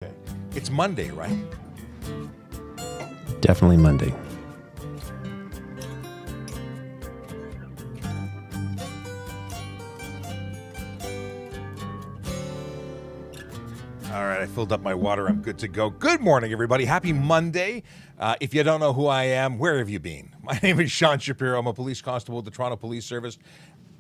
Okay. It's Monday, right? Definitely Monday. All right, I filled up my water. I'm good to go. Good morning, everybody. Happy Monday. If you don't know who I am, where have you been? My name is Sean Shapiro. I'm a police constable at the Toronto Police Service.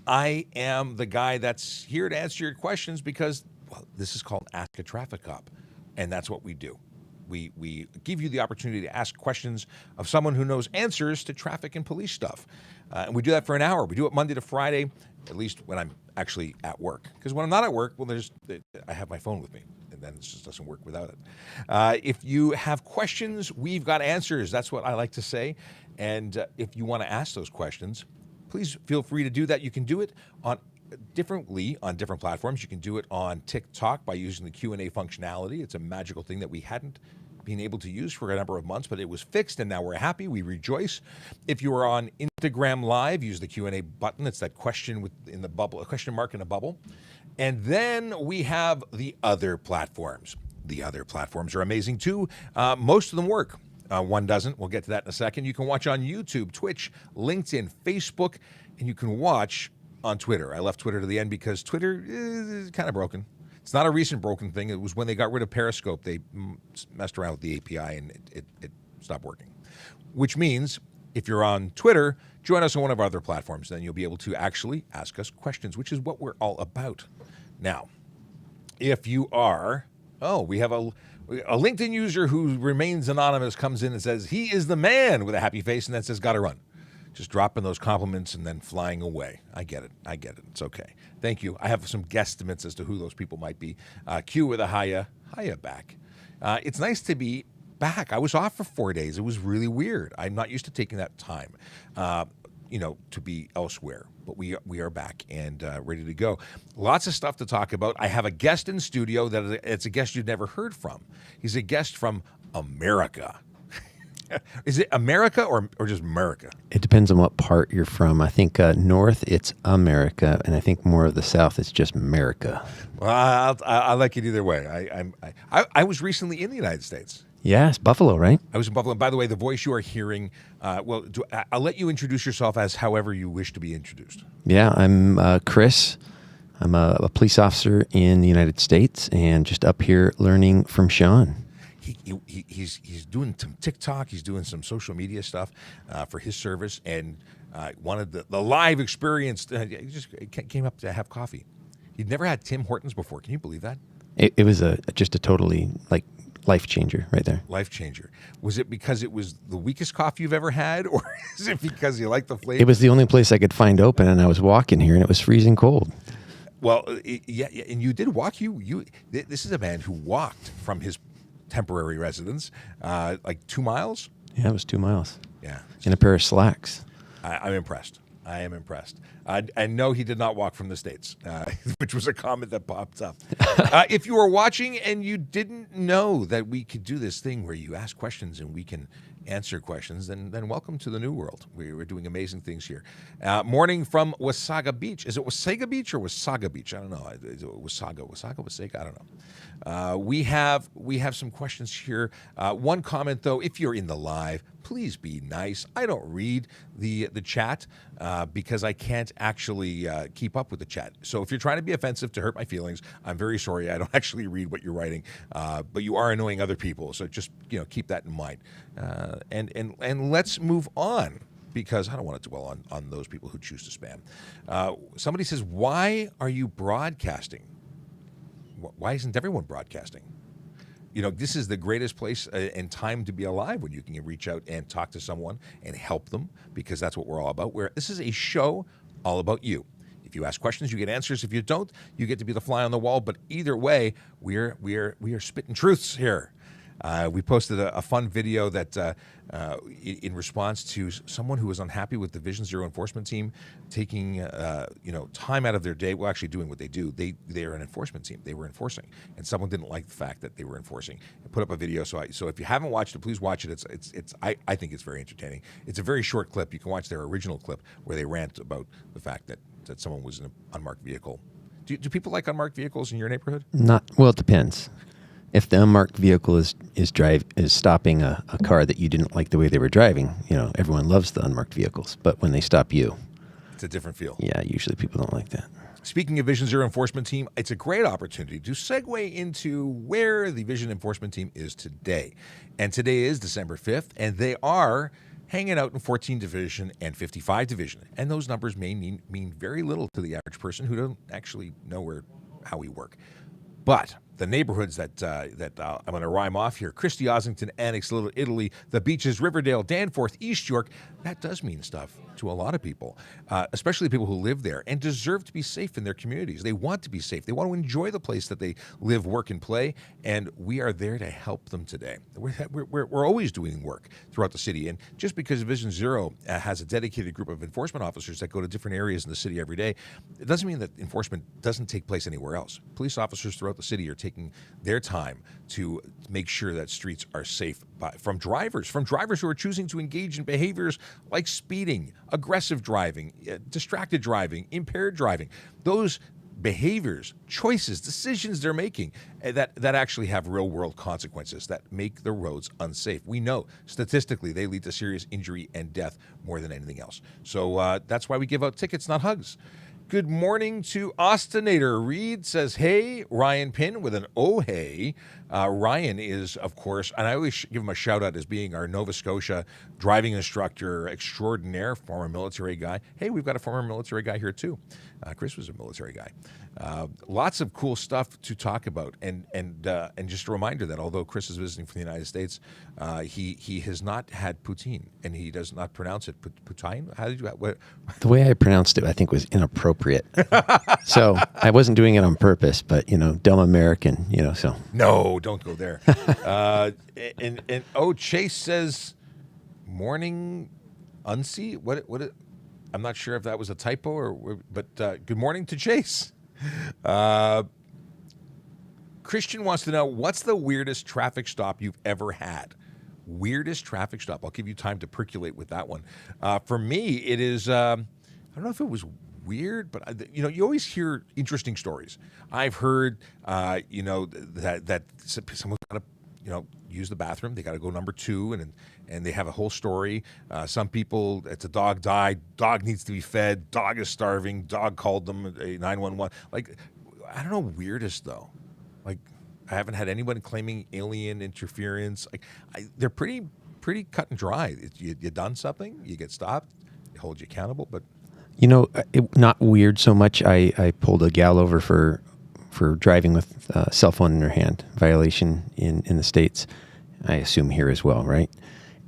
I am the guy that's here to answer your questions because, well, this is called Ask a Traffic Cop, and that's what we do. We give you the opportunity to ask questions of someone who knows answers to traffic and police stuff. And we do that for an hour. We do it Monday to Friday, at least when I'm actually at work. Because when I'm not at work, well, I have my phone with me, and then it just doesn't work without it. If you have questions, we've got answers. That's what I like to say. And if you want to ask those questions, please feel free to do that. You can do it differently on different platforms. You can do it on TikTok by using the Q&A functionality. It's a magical thing that we hadn't been able to use for a number of months, but it was fixed, and now we're happy. We rejoice. If you are on Instagram Live, use the Q&A button. It's that question in the bubble, a question mark in a bubble. And then we have the other platforms. The other platforms are amazing too. Most of them work. One doesn't. We'll get to that in a second. You can watch on YouTube, Twitch, LinkedIn, Facebook, and you can watch on Twitter. I left Twitter to the end because Twitter is kind of broken. It's not a recent broken thing. It was when they got rid of Periscope. They messed around with the API and it stopped working. Which means if you're on Twitter, join us on one of our other platforms. Then you'll be able to actually ask us questions, which is what we're all about. Now, if you are, we have a LinkedIn user who remains anonymous comes in and says, he is the man with a happy face, and then says, gotta run. Just dropping those compliments and then flying away. I get it. It's okay. Thank you. I have some guesstimates as to who those people might be. Q with a hiya back. It's nice to be back. I was off for 4 days. It was really weird. I'm not used to taking that time, to be elsewhere. But we are back and ready to go. Lots of stuff to talk about. I have a guest in studio that it's a guest you've never heard from. He's a guest from America. Is it America or just America? It depends on what part you're from. I think north, it's America, and I think more of the south, it's just America. Well, I like it either way. I was recently in the United States. Yes, Buffalo, right? I was in Buffalo. And by the way, the voice you are hearing, I'll let you introduce yourself as however you wish to be introduced. Yeah, I'm Chris. I'm a police officer in the United States and just up here learning from Sean. He's doing some TikTok. He's doing some social media stuff for his service, and wanted the live experience. He just came up to have coffee. He'd never had Tim Hortons before. Can you believe that? It was just a totally life changer right there. Life changer. Was it because it was the weakest coffee you've ever had, or is it because you like the flavor? It was the only place I could find open, and I was walking here, and it was freezing cold. Well, yeah, and you did walk. This is a man who walked from his temporary residence, 2 miles. Yeah, it was 2 miles. Yeah, in a pair of slacks. I'm impressed. I am impressed. And no, he did not walk from the States, which was a comment that popped up. If you are watching and you didn't know that we could do this thing where you ask questions and we can answer questions, then welcome to the new world. We're doing amazing things here. Morning from Wasaga Beach. Is it Wasaga Beach or Wasaga Beach? I don't know. Is it Wasaga? I don't know. We have some questions here. One comment, though, if you're in the live, please be nice. I don't read the chat because I can't actually keep up with the chat. So if you're trying to be offensive to hurt my feelings, I'm very sorry. I don't actually read what you're writing, but you are annoying other people. So just keep that in mind. And let's move on, because I don't want to dwell on those people who choose to spam. Somebody says, why are you broadcasting? Why isn't everyone broadcasting? This is the greatest place and time to be alive, when you can reach out and talk to someone and help them, because that's what we're all about. This is a show all about you. If you ask questions, you get answers. If you don't, you get to be the fly on the wall. But either way, we are spitting truths here. We posted a fun video that in response to someone who was unhappy with the Vision Zero enforcement team taking time out of their day, well, actually doing what they do. They are an enforcement team. They were enforcing, and someone didn't like the fact that they were enforcing. I put up a video, so if you haven't watched it, please watch it. I think it's very entertaining. It's a very short clip. You can watch their original clip where they rant about the fact that someone was in an unmarked vehicle. Do people like unmarked vehicles in your neighborhood? Not well. It depends. If the unmarked vehicle is stopping a car that you didn't like the way they were driving, everyone loves the unmarked vehicles. But when they stop you, It's a different feel. yeah, usually people don't like that. Speaking of Vision Zero Enforcement Team, it's a great opportunity to segue into where the Vision Enforcement Team is today. And today is December 5th, and they are hanging out in 14 Division and 55 Division. And those numbers may mean very little to the average person who don't actually know how we work. But the neighborhoods that I'm going to rhyme off here, Christie, Ossington, Annex, Little Italy, the Beaches, Riverdale, Danforth, East York, that does mean stuff to a lot of people, especially people who live there and deserve to be safe in their communities. They want to be safe. They want to enjoy the place that they live, work, and play, and we are there to help them today. We're always doing work throughout the city, and just because Vision Zero has a dedicated group of enforcement officers that go to different areas in the city every day, it doesn't mean that enforcement doesn't take place anywhere else. Police officers throughout the city are taking their time to make sure that streets are safe from drivers who are choosing to engage in behaviors like speeding, aggressive driving, distracted driving, impaired driving. Those behaviors, choices, decisions they're making that actually have real world consequences that make the roads unsafe. We know statistically they lead to serious injury and death more than anything else. So that's why we give out tickets, not hugs. Good morning to Austinator. Reed says, hey, Ryan Pinn with an oh, hey. Ryan is, of course, and I always give him a shout out as being our Nova Scotia driving instructor extraordinaire, former military guy. Hey, we've got a former military guy here too. Chris was a military guy. Lots of cool stuff to talk about, and just a reminder that although Chris is visiting from the United States, he has not had poutine, and he does not pronounce it poutine. How did you? What? The way I pronounced it, I think, was inappropriate. So I wasn't doing it on purpose, but dumb American, so. No, don't go there. and Chase says, morning, unsee. What? I'm not sure if that was a typo but good morning to Chase. Christian wants to know, what's the weirdest traffic stop you've ever had? Weirdest traffic stop. I'll give you time to percolate with that one. For me, it is, I don't know if it was weird, but you always hear interesting stories. I've heard, that someone's got to, use the bathroom. They got to go number 2, and they have a whole story. Some people, it's a dog died. Dog needs to be fed. Dog is starving. Dog called them 911. Like, I don't know. Weirdest though. Like, I haven't had anyone claiming alien interference. Like, they're pretty cut and dry. You done something, you get stopped, they hold you accountable. But not weird so much. I pulled a gal over for driving with a cell phone in her hand, violation in the States. I assume here as well, right?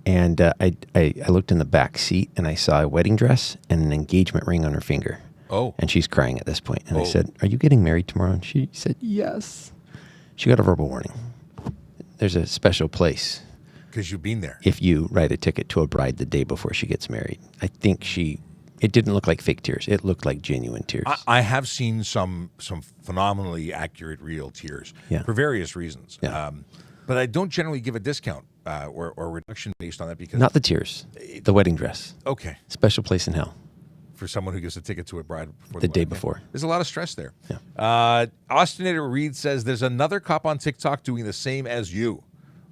And I looked in the back seat and I saw a wedding dress and an engagement ring on her finger. Oh. And she's crying at this point. And I said, "Are you getting married tomorrow?" And she said, "Yes." She got a verbal warning. There's a special place. Because you've been there. If you write a ticket to a bride the day before she gets married. I think it didn't look like fake tears. It looked like genuine tears. I have seen some phenomenally accurate, real tears for various reasons. Yeah. But I don't generally give a discount or reduction based on that because... Not the tears, the wedding dress. Okay. Special place in hell. For someone who gives a ticket to a bride before the day before. There's a lot of stress there. Yeah. Austinator Reed says, there's another cop on TikTok doing the same as you.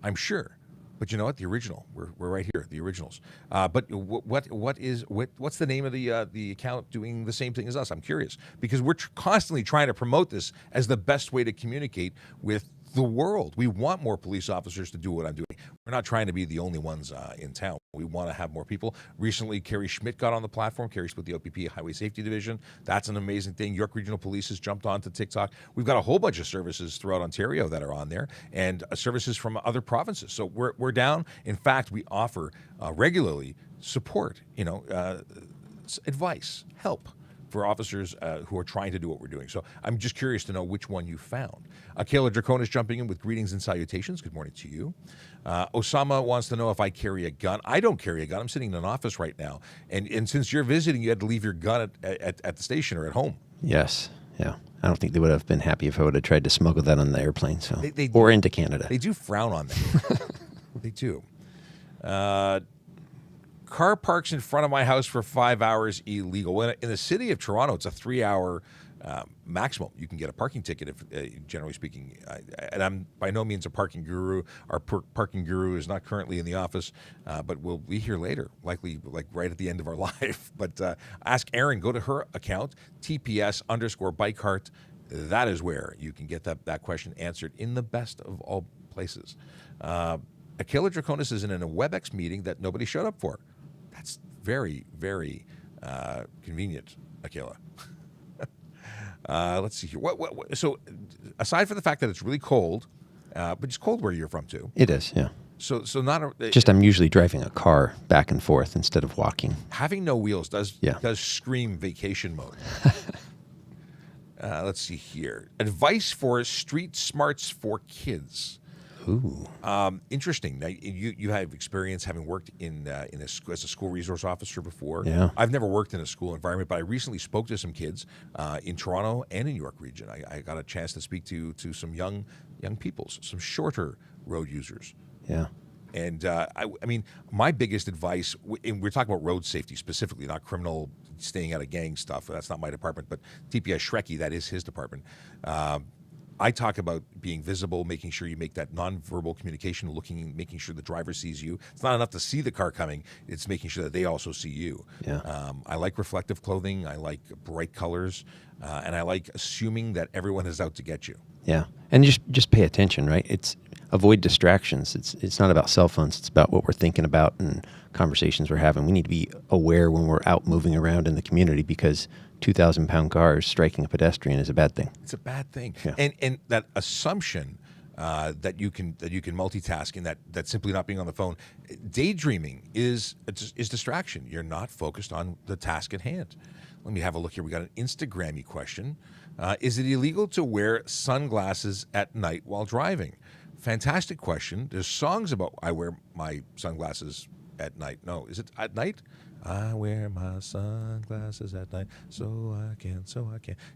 I'm sure. But you know what? The original. We're right here. The originals. But what's the name of the account doing the same thing as us? I'm curious because we're constantly trying to promote this as the best way to communicate with the world. We want more police officers to do what I'm doing. We're not trying to be the only ones in town. We want to have more people. Recently, Carrie Schmidt got on the platform. Carrie's with the OPP Highway Safety Division. That's an amazing thing. York Regional Police has jumped onto TikTok. We've got a whole bunch of services throughout Ontario that are on there and services from other provinces. So we're down. In fact, we offer regularly support, advice, help for officers who are trying to do what we're doing. So I'm just curious to know which one you found. Kayla Draconis jumping in with greetings and salutations. Good morning to you. Osama wants to know if I carry a gun. I don't carry a gun. I'm sitting in an office right now. And since you're visiting, you had to leave your gun at the station or at home. Yes. Yeah. I don't think they would have been happy if I would have tried to smuggle that on the airplane. So or into Canada. They do frown on that. They do. Car parks in front of my house for 5 hours illegal. In the city of Toronto, it's a 3-hour maximum. You can get a parking ticket if, generally speaking. And I'm by no means a parking guru. Our parking guru is not currently in the office, but will be here later, likely like right at the end of our life. But ask Erin. Go to her account, TPS_bikehart. That is where you can get that question answered in the best of all places. Akela Draconis is in a WebEx meeting that nobody showed up for. That's very, very convenient, Akela. Let's see here. So, aside from the fact that it's really cold, but it's cold where you're from too. It is, yeah. So not just I'm usually driving a car back and forth instead of walking. Having no wheels does scream vacation mode. Let's see here. Advice for street smarts for kids. Ooh. Interesting. Now, you have experience having worked as a school resource officer before. Yeah. I've never worked in a school environment, but I recently spoke to some kids in Toronto and in York region. I got a chance to speak to some young peoples, some shorter road users. Yeah. And I mean, my biggest advice, and we're talking about road safety specifically, not criminal staying out of gang stuff. That's not my department, but TPS Shrekky, that is his department. I talk about being visible, making sure you make that nonverbal communication, making sure the driver sees you. It's not enough to see the car coming; it's making sure that they also see you. Yeah. I like reflective clothing. I like bright colors, and I like assuming that everyone is out to get you. Yeah, and just pay attention, right? It's avoid distractions. It's not about cell phones. It's about what we're thinking about and conversations we're having. We need to be aware when we're out moving around in the community because 2,000-pound cars striking a pedestrian is a bad thing. It's a bad thing. Yeah. And that assumption that you can multitask and that simply not being on the phone, daydreaming is distraction. You're not focused on the task at hand. Let me have a look here. We got an Instagram-y question. Is it illegal to wear sunglasses at night while driving? Fantastic question. There's songs about I wear my sunglasses at night. No, is it at night? I wear my sunglasses at night so I can.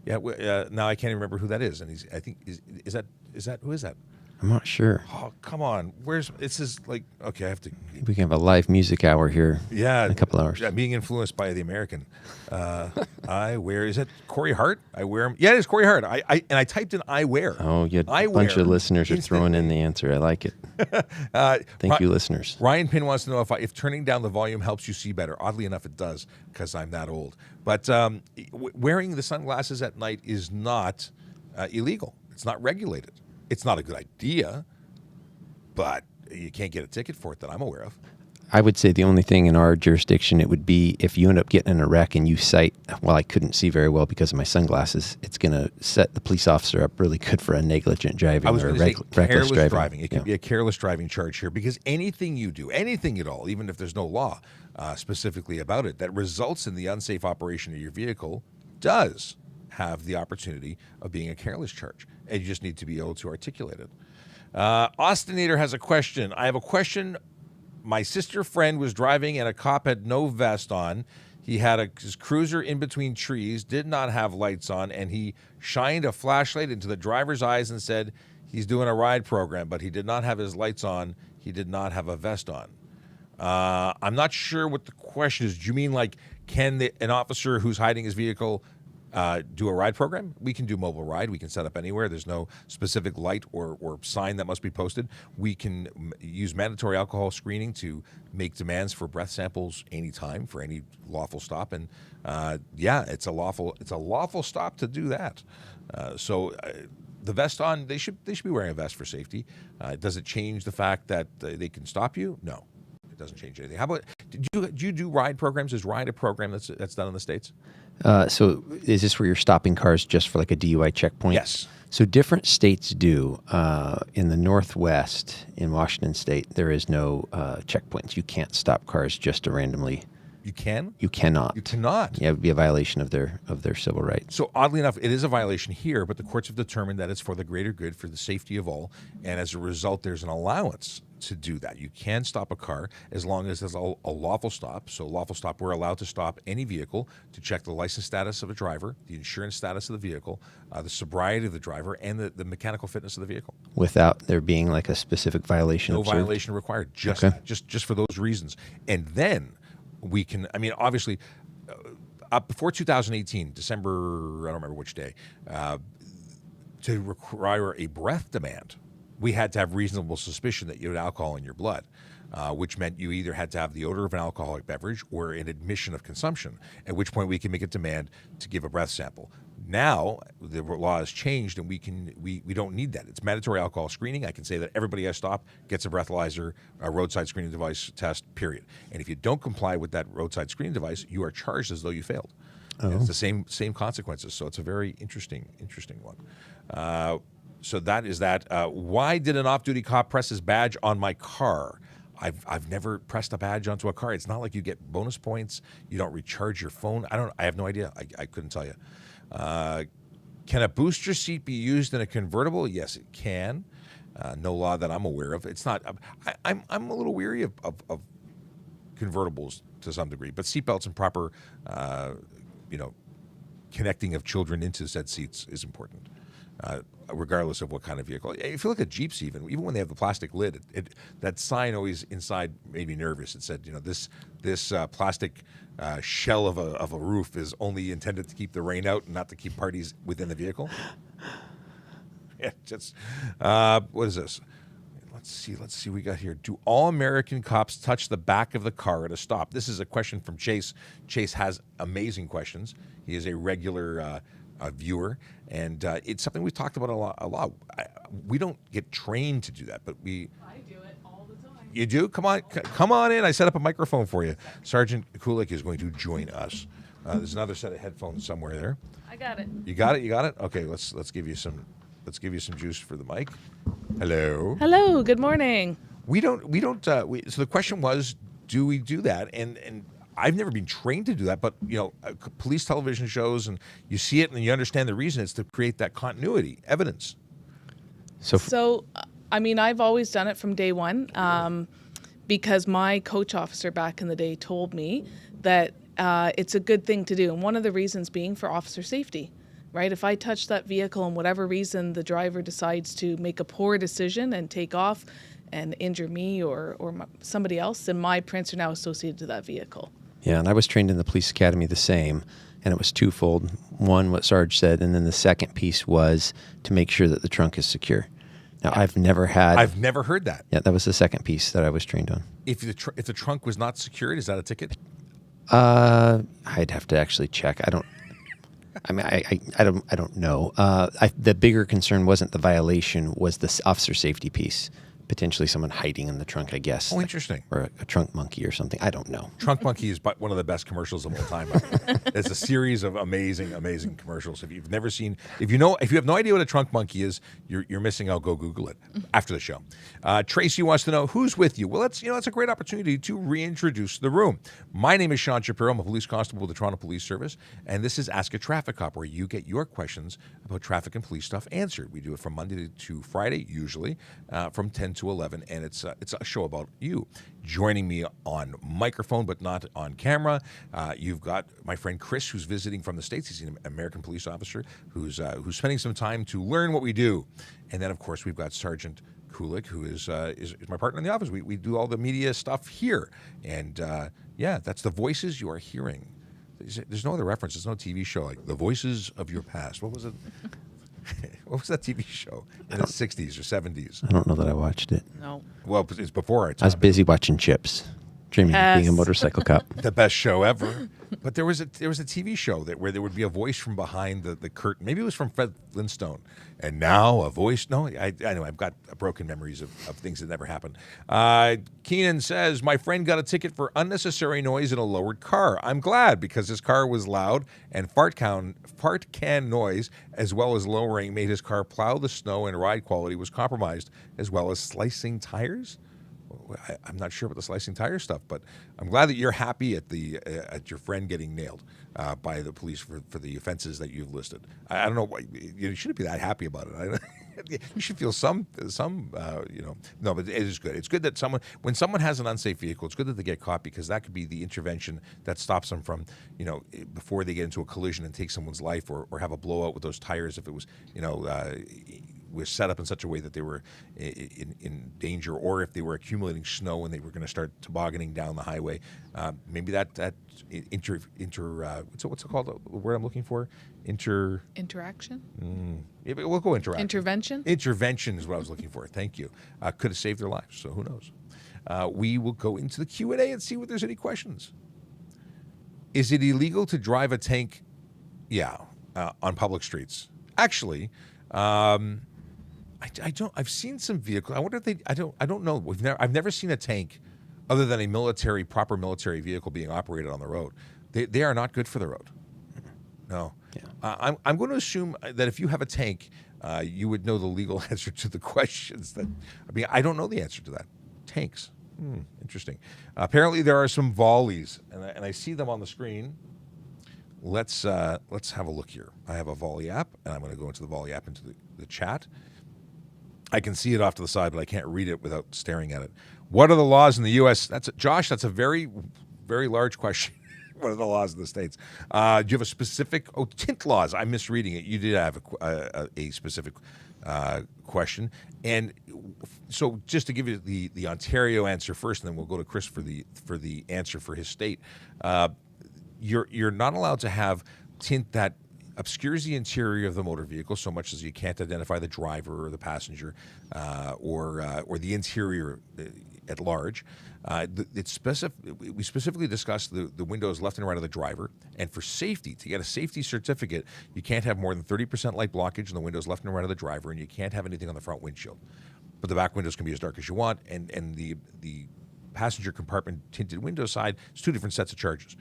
Yeah, now I can't even remember who that is. And I think is that who is that? I'm not sure. Oh, come on. It's just like, okay, I have to. We can have a live music hour here in a couple hours. Yeah, being influenced by the American. Is it Corey Hart? I wear them. Yeah, it is Corey Hart. I typed in I wear. Oh, a bunch of listeners are throwing in the answer. I like it. Thank you, listeners. Ryan Pinn wants to know if turning down the volume helps you see better. Oddly enough, it does because I'm that old. But wearing the sunglasses at night is not illegal. It's not regulated. It's not a good idea, but you can't get a ticket for it that I'm aware of. I would say the only thing in our jurisdiction, it would be if you end up getting in a wreck and you cite, well, I couldn't see very well because of my sunglasses, it's going to set the police officer up really good for a negligent driving or reckless driving. It could be a careless driving charge here because anything you do, anything at all, even if there's no law specifically about it, that results in the unsafe operation of your vehicle does have the opportunity of being a careless charge. And you just need to be able to articulate it. Austinator has a question. I have a question. My sister friend was driving and a cop had no vest on. He had his cruiser in between trees, did not have lights on, and he shined a flashlight into the driver's eyes and said he's doing a ride program, but he did not have his lights on. He did not have a vest on. I'm not sure what the question is. Do you mean like can an officer who's hiding his vehicle do a ride program? We can do mobile ride. We can set up anywhere. There's no specific light or sign that must be posted. We can use mandatory alcohol screening to make demands for breath samples anytime for any lawful stop. And it's a lawful stop to do that. So the vest on, they should be wearing a vest for safety. Does it change the fact that they can stop you? No. It doesn't change anything. How about, do you do ride programs? Is ride a program that's done in the States? So is this where you're stopping cars just for like a DUI checkpoint? Yes. So different states do. In the Northwest, in Washington State, there is no checkpoints. You can't stop cars just to randomly. You can? You cannot. You cannot. Yeah, it would be a violation of their civil rights. So oddly enough, it is a violation here, but the courts have determined that it's for the greater good, for the safety of all, and as a result, there's an allowance to do that. You can stop a car as long as there's a lawful stop. So lawful stop, we're allowed to stop any vehicle to check the license status of a driver, the insurance status of the vehicle, the sobriety of the driver, and the mechanical fitness of the vehicle. Without there being like a specific violation observed? No violation required, just for those reasons. And then we can, I mean, obviously, up before 2018, December, I don't remember which day, to require a breath demand, we had to have reasonable suspicion that you had alcohol in your blood, which meant you either had to have the odor of an alcoholic beverage or an admission of consumption, at which point we can make a demand to give a breath sample. Now the law has changed, and we don't need that. It's mandatory alcohol screening. I can say that everybody I stop gets a breathalyzer, a roadside screening device test, period. And if you don't comply with that roadside screening device, you are charged as though you failed. And it's the same consequences. So it's a very interesting one. So that is that. Why did an off-duty cop press his badge on my car? I've never pressed a badge onto a car. It's not like you get bonus points. You don't recharge your phone. I have no idea. I couldn't tell you. Can a booster seat be used in a convertible? Yes, it can. No law that I'm aware of. It's not. I'm a little weary of convertibles to some degree, but seatbelts and proper, connecting of children into said seats is important. Regardless of what kind of vehicle. If you look at Jeeps, even when they have the plastic lid, that sign always inside made me nervous. It said, this plastic shell of a roof is only intended to keep the rain out and not to keep parties within the vehicle. Yeah, just what is this? Let's see. We got here. Do all American cops touch the back of the car at a stop? This is a question from Chase. Chase has amazing questions. He is a regular viewer, and it's something we've talked about a lot. We don't get trained to do that, but I do it all the time. You do? Come on in. I set up a microphone for you. Sergeant Kulik is going to join us. There's another set of headphones somewhere there. I got it. You got it. Okay, let's give you some juice for the mic. Hello. Hello. Good morning. We don't. So the question was, do we do that? And I've never been trained to do that, but police television shows, and you see it and you understand the reason. It's to create that continuity, evidence. So, I've always done it from day one, because my coach officer back in the day told me that it's a good thing to do, and one of the reasons being for officer safety. Right? If I touch that vehicle and whatever reason the driver decides to make a poor decision and take off and injure me or somebody else, then my prints are now associated to that vehicle. Yeah, and I was trained in the police academy the same, and it was twofold. One, what Sarge said, and then the second piece was to make sure that the trunk is secure. Now, I've never heard that. Yeah, that was the second piece that I was trained on. If the trunk was not secured, is that a ticket? I'd have to actually check. I don't know. The bigger concern wasn't the violation, was the officer safety piece. Potentially someone hiding in the trunk, I guess. Oh, interesting. Or a trunk monkey or something. I don't know. Trunk Monkey is one of the best commercials of all time. It's a series of amazing commercials. If you've never seen, if you have no idea what a trunk monkey is, you're missing out. Go Google it after the show. Tracy wants to know who's with you. Well, it's a great opportunity to reintroduce the room. My name is Sean Shapiro. I'm a police constable with the Toronto Police Service, and this is Ask a Traffic Cop, where you get your questions about traffic and police stuff answered. We do it from Monday to Friday, usually from 10 to 11, and it's a show about you. Joining me on microphone but not on camera, you've got my friend Chris, who's visiting from the States. He's an American police officer who's spending some time to learn what we do. And then, of course, we've got Sergeant Kulik, who is my partner in the office. We do all the media stuff here. And, that's the voices you are hearing. There's no other reference. There's no TV show like The Voices of Your Past. What was it? What was that TV show in the 60s or 70s? I don't know that I watched it. No. Well, it's before our time. I was busy watching Chips, dreaming of being a motorcycle cop. The best show ever. But there was a TV show where there would be a voice from behind the curtain. Maybe it was from Fred Flintstone. And now a voice. No, I know. I've got broken memories of things that never happened. Keenan says, my friend got a ticket for unnecessary noise in a lowered car. I'm glad, because his car was loud, and fart can noise as well as lowering made his car plow the snow, and ride quality was compromised, as well as slicing tires. I'm not sure about the slicing tire stuff, but I'm glad that you're happy at your friend getting nailed by the police for the offenses that you've listed. I don't know why you shouldn't be that happy about it. You should feel some no, but it is good. It's good that when someone has an unsafe vehicle, it's good that they get caught, because that could be the intervention that stops them from, before they get into a collision and take someone's life, or have a blowout with those tires. If it was, was set up in such a way that they were in danger, or if they were accumulating snow and they were going to start tobogganing down the highway. Maybe that what's it called? The word I'm looking for? Interaction? Yeah, we'll go interaction. Intervention? Intervention is what I was looking for. Thank you. Could have saved their lives, so who knows? We will go into the Q&A and see if there's any questions. Is it illegal to drive a tank? Yeah, on public streets. Actually, I don't. I've seen some vehicles. I wonder if they. I don't know. I've never seen a tank, other than a proper military vehicle being operated on the road. They are not good for the road. No. Yeah. I'm going to assume that if you have a tank, you would know the legal answer to the questions. I don't know the answer to that. Tanks. Interesting. Apparently, there are some volleys, and I see them on the screen. Let's have a look here. I have a volley app, and I'm going to go into the volley app into the chat. I can see it off to the side, but I can't read it without staring at it. What are the laws in the U.S.? Josh, that's a very, very large question. What are the laws in the States? Do you have a specific... Oh, tint laws. I'm misreading it. You did have a specific question. And so just to give you the Ontario answer first, and then we'll go to Chris for the answer for his state. You're not allowed to have tint that obscures the interior of the motor vehicle so much as you can't identify the driver or the passenger or the interior at large. We specifically discussed the windows left and right of the driver, and for safety, to get a safety certificate, you can't have more than 30% light blockage in the windows left and right of the driver, and you can't have anything on the front windshield. But the back windows can be as dark as you want, and the passenger compartment tinted window side, it's two different sets of charges.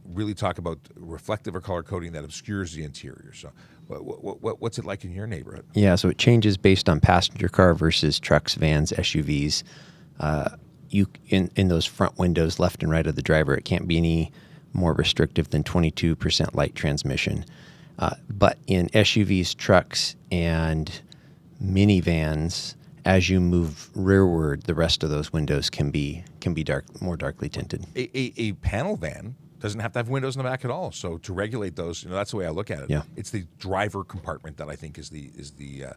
Really talk about reflective or color coding that obscures the interior. So what's it like in your neighborhood? Yeah, so it changes based on passenger car versus trucks, vans, SUVs. In those front windows left and right of the driver, it can't be any more restrictive than 22% light transmission. But in SUVs, trucks, and minivans, as you move rearward, the rest of those windows can be more darkly tinted. A panel van doesn't have to have windows in the back at all. So to regulate those, that's the way I look at it. Yeah. It's the driver compartment that I think is the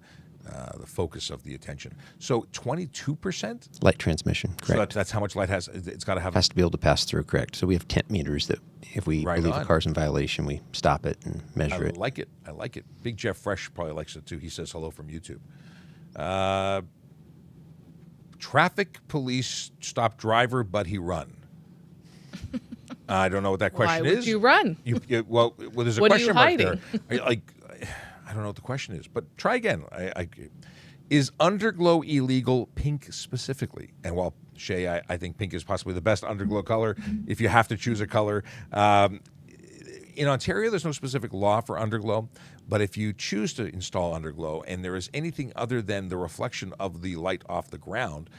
focus of the attention. So 22% light transmission, correct? So that's how much light has. It's got to have. Has to be able to pass through, correct? So we have tint meters that if we believe a car's in violation, we stop it and measure it. I like it. Big Jeff Fresh probably likes it too. He says hello from YouTube. Traffic police stop driver, but he run. I don't know what that question is. Why would you run? Well, there's a what question are you mark hiding? there. I don't know what the question is, but try again. Is underglow illegal, pink specifically? And while Shay, I think pink is possibly the best underglow color if you have to choose a color. In Ontario, there's no specific law for underglow, but if you choose to install underglow and there is anything other than the reflection of the light off the ground,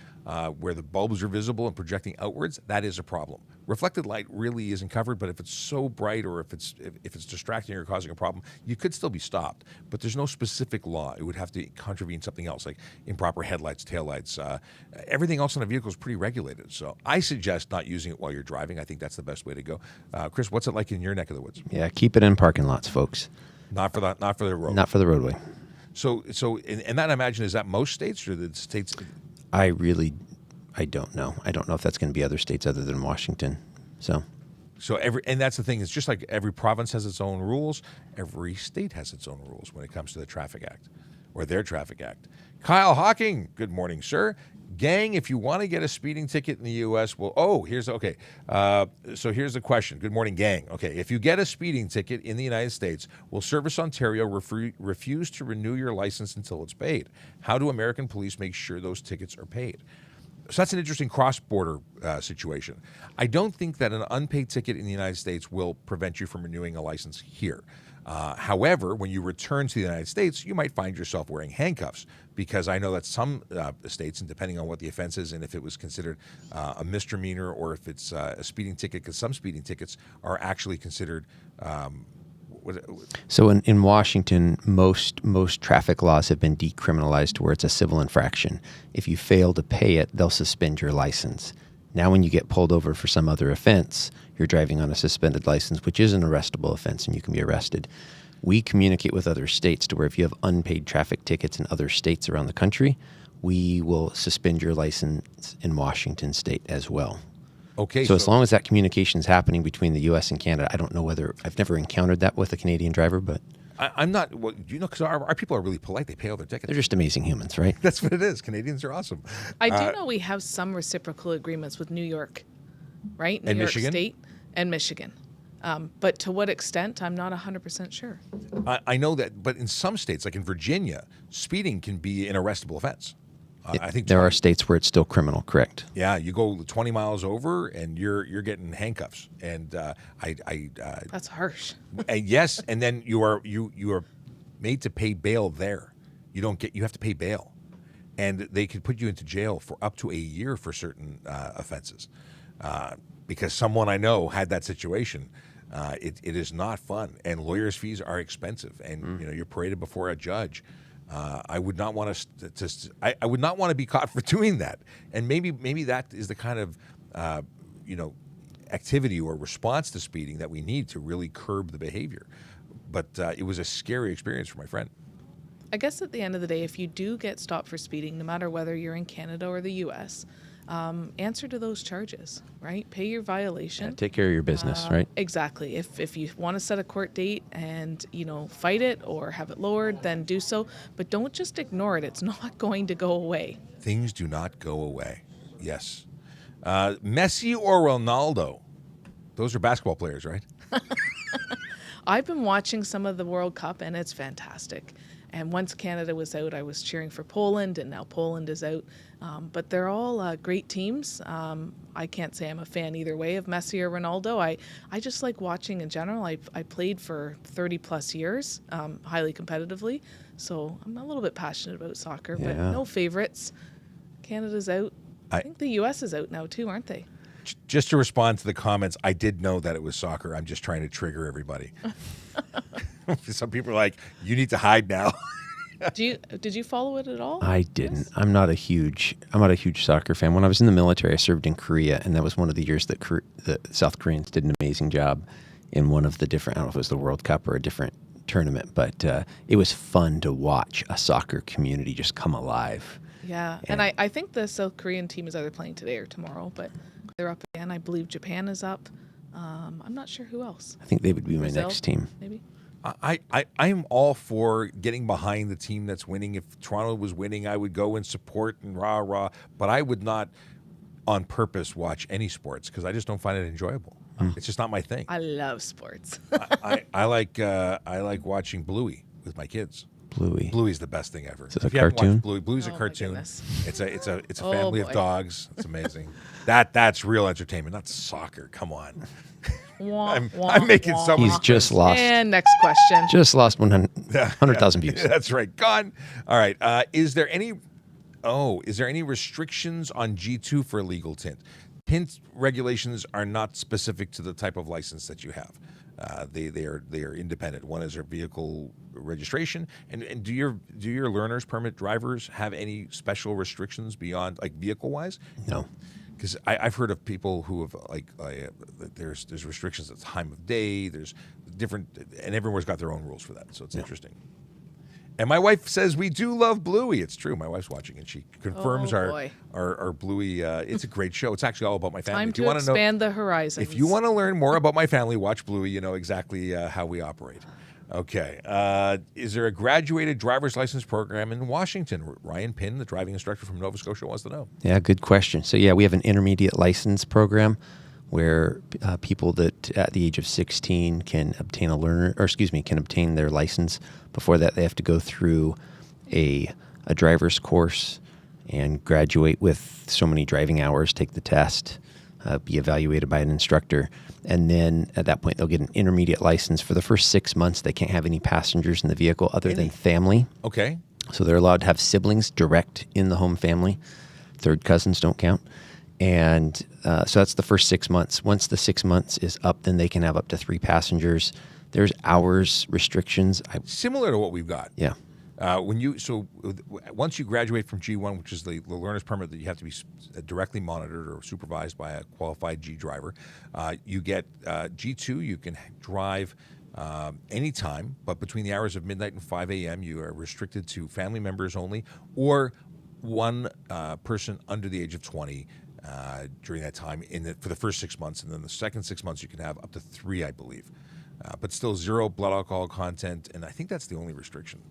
where the bulbs are visible and projecting outwards, that is a problem. Reflected light really isn't covered, but if it's so bright or if it's distracting or causing a problem, you could still be stopped. But there's no specific law. It would have to contravene something else, like improper headlights, taillights. Everything else on a vehicle is pretty regulated. So I suggest not using it while you're driving. I think that's the best way to go. Chris, what's it like in your neck of the woods? Yeah, keep it in parking lots, folks. Not for the road. Not for the roadway. So, and that I imagine, is that most states or the states? I don't know. I don't know if that's going to be other states other than Washington. So and that's the thing. It's just like every province has its own rules. Every state has its own rules when it comes to the Traffic Act or their Traffic Act. Kyle Hawking, good morning, sir. Gang, if you want to get a speeding ticket in the U.S., so here's the question. Good morning, gang. Okay, if you get a speeding ticket in the United States, will Service Ontario refuse to renew your license until it's paid? How do American police make sure those tickets are paid? So that's an interesting cross-border situation. I don't think that an unpaid ticket in the United States will prevent you from renewing a license here. However, when you return to the United States, you might find yourself wearing handcuffs, because I know that some states, and depending on what the offense is and if it was considered a misdemeanor or if it's a speeding ticket, because some speeding tickets are actually considered. So in Washington, most traffic laws have been decriminalized to where it's a civil infraction. If you fail to pay it, they'll suspend your license. Now, when you get pulled over for some other offense, you're driving on a suspended license, which is an arrestable offense, and you can be arrested. we communicate with other states to where if you have unpaid traffic tickets in other states around the country, we will suspend your license in Washington state as well. Okay. So as long as that communication is happening between the U.S. and Canada, I don't know whether I've never encountered that with a Canadian driver, but I'm not, well, because our people are really polite. They pay all their tickets. they're just amazing humans, right? That's what it is. Canadians are awesome. I do know we have some reciprocal agreements with New York, right? New And York Michigan? State and Michigan. But to what extent, I'm not 100% sure. I know that, but in some states, like in Virginia, speeding can be an arrestable offense. I think There are states where it's still criminal, correct? Yeah, you go 20 miles over, and you're getting handcuffs. And That's harsh. and yes, and then you are made to pay bail there. You have to pay bail, and they could put you into jail for up to a year for certain offenses, because someone I know had that situation. It is not fun, and lawyers' fees are expensive, and you're paraded before a judge. I would not want I would not want to be caught for doing that, and maybe that is the kind of activity or response to speeding that we need to really curb the behavior. But it was a scary experience for my friend. I guess at the end of the day, if you do get stopped for speeding, no matter whether you're in Canada or the U.S., answer to those charges, right? Pay your violation. Yeah, take care of your business, right? Exactly. If you want to set a court date and, fight it or have it lowered, then do so. But don't just ignore it. It's not going to go away. Things do not go away. Yes. Messi or Ronaldo? Those are basketball players, right? I've been watching some of the World Cup, and it's fantastic. And once Canada was out, I was cheering for Poland, and now Poland is out. But they're all great teams. I can't say I'm a fan either way of Messi or Ronaldo. I just like watching in general. I played for 30 plus years, highly competitively. So I'm a little bit passionate about soccer, but no favorites. Canada's out. I think the U.S. is out now too, aren't they? Just to respond to the comments, I did know that it was soccer. I'm just trying to trigger everybody. Some people are like, you need to hide now. Did you follow it at all? I didn't. Yes. I'm not a huge soccer fan. When I was in the military, I served in Korea, and that was one of the years that the South Koreans did an amazing job in one of the different, I don't know if it was the World Cup or a different tournament, but it was fun to watch a soccer community just come alive. Yeah, and I think the South Korean team is either playing today or tomorrow, but they're up again. I believe Japan is up. I'm not sure who else. I think they would be my Brazil, next team. Maybe. I'm all for getting behind the team that's winning. If Toronto was winning, I would go and support and rah. But I would not, on purpose, watch any sports because I just don't find it enjoyable. It's just not my thing. I love sports. I like watching Bluey with my kids. Bluey's the best thing ever. Is it a cartoon? Bluey's a cartoon. It's a family of boy. dogs. It's amazing. That's real entertainment, not soccer. Come on. I'm making someone. He's just lost. And next question. Just lost 100,000 views. That's right. Gone. All right. Is there any restrictions on G2 for legal tint? Tint regulations are not specific to the type of license that you have. They are independent. One is their vehicle registration. And do your learner's permit drivers have any special restrictions beyond like vehicle wise? No. Because I've heard of people who have there's restrictions at the time of day. There's different, and everyone's got their own rules for that. So it's interesting. And my wife says we do love Bluey. It's true. My wife's watching, and she confirms our Bluey. It's a great show. It's actually all about my family. Time if to expand the horizons. If you want to learn more about my family, watch Bluey. You know exactly how we operate. Okay. Is there a graduated driver's license program in Washington? Ryan Pinn, the driving instructor from Nova Scotia, wants to know. Yeah, good question. So we have an intermediate license program where people that at the age of 16 can obtain can obtain their license. Before that, they have to go through a driver's course and graduate with so many driving hours, take the test, be evaluated by an instructor. And then at that point, they'll get an intermediate license. For the first 6 months, they can't have any passengers in the vehicle other than family. Okay. So they're allowed to have siblings direct in the home family. Third cousins don't count. And so that's the first 6 months. Once the 6 months is up, then they can have up to 3 passengers. There's hours restrictions. Similar to what we've got. Yeah. Once you graduate from G1, which is the learner's permit that you have to be directly monitored or supervised by a qualified G driver, you get G2. You can drive anytime, but between the hours of midnight and 5 a.m., you are restricted to family members only or one person under the age of 20 during that time for the first 6 months. And then the second 6 months, you can have up to 3, I believe. But still 0 blood alcohol content. And I think that's the only restriction.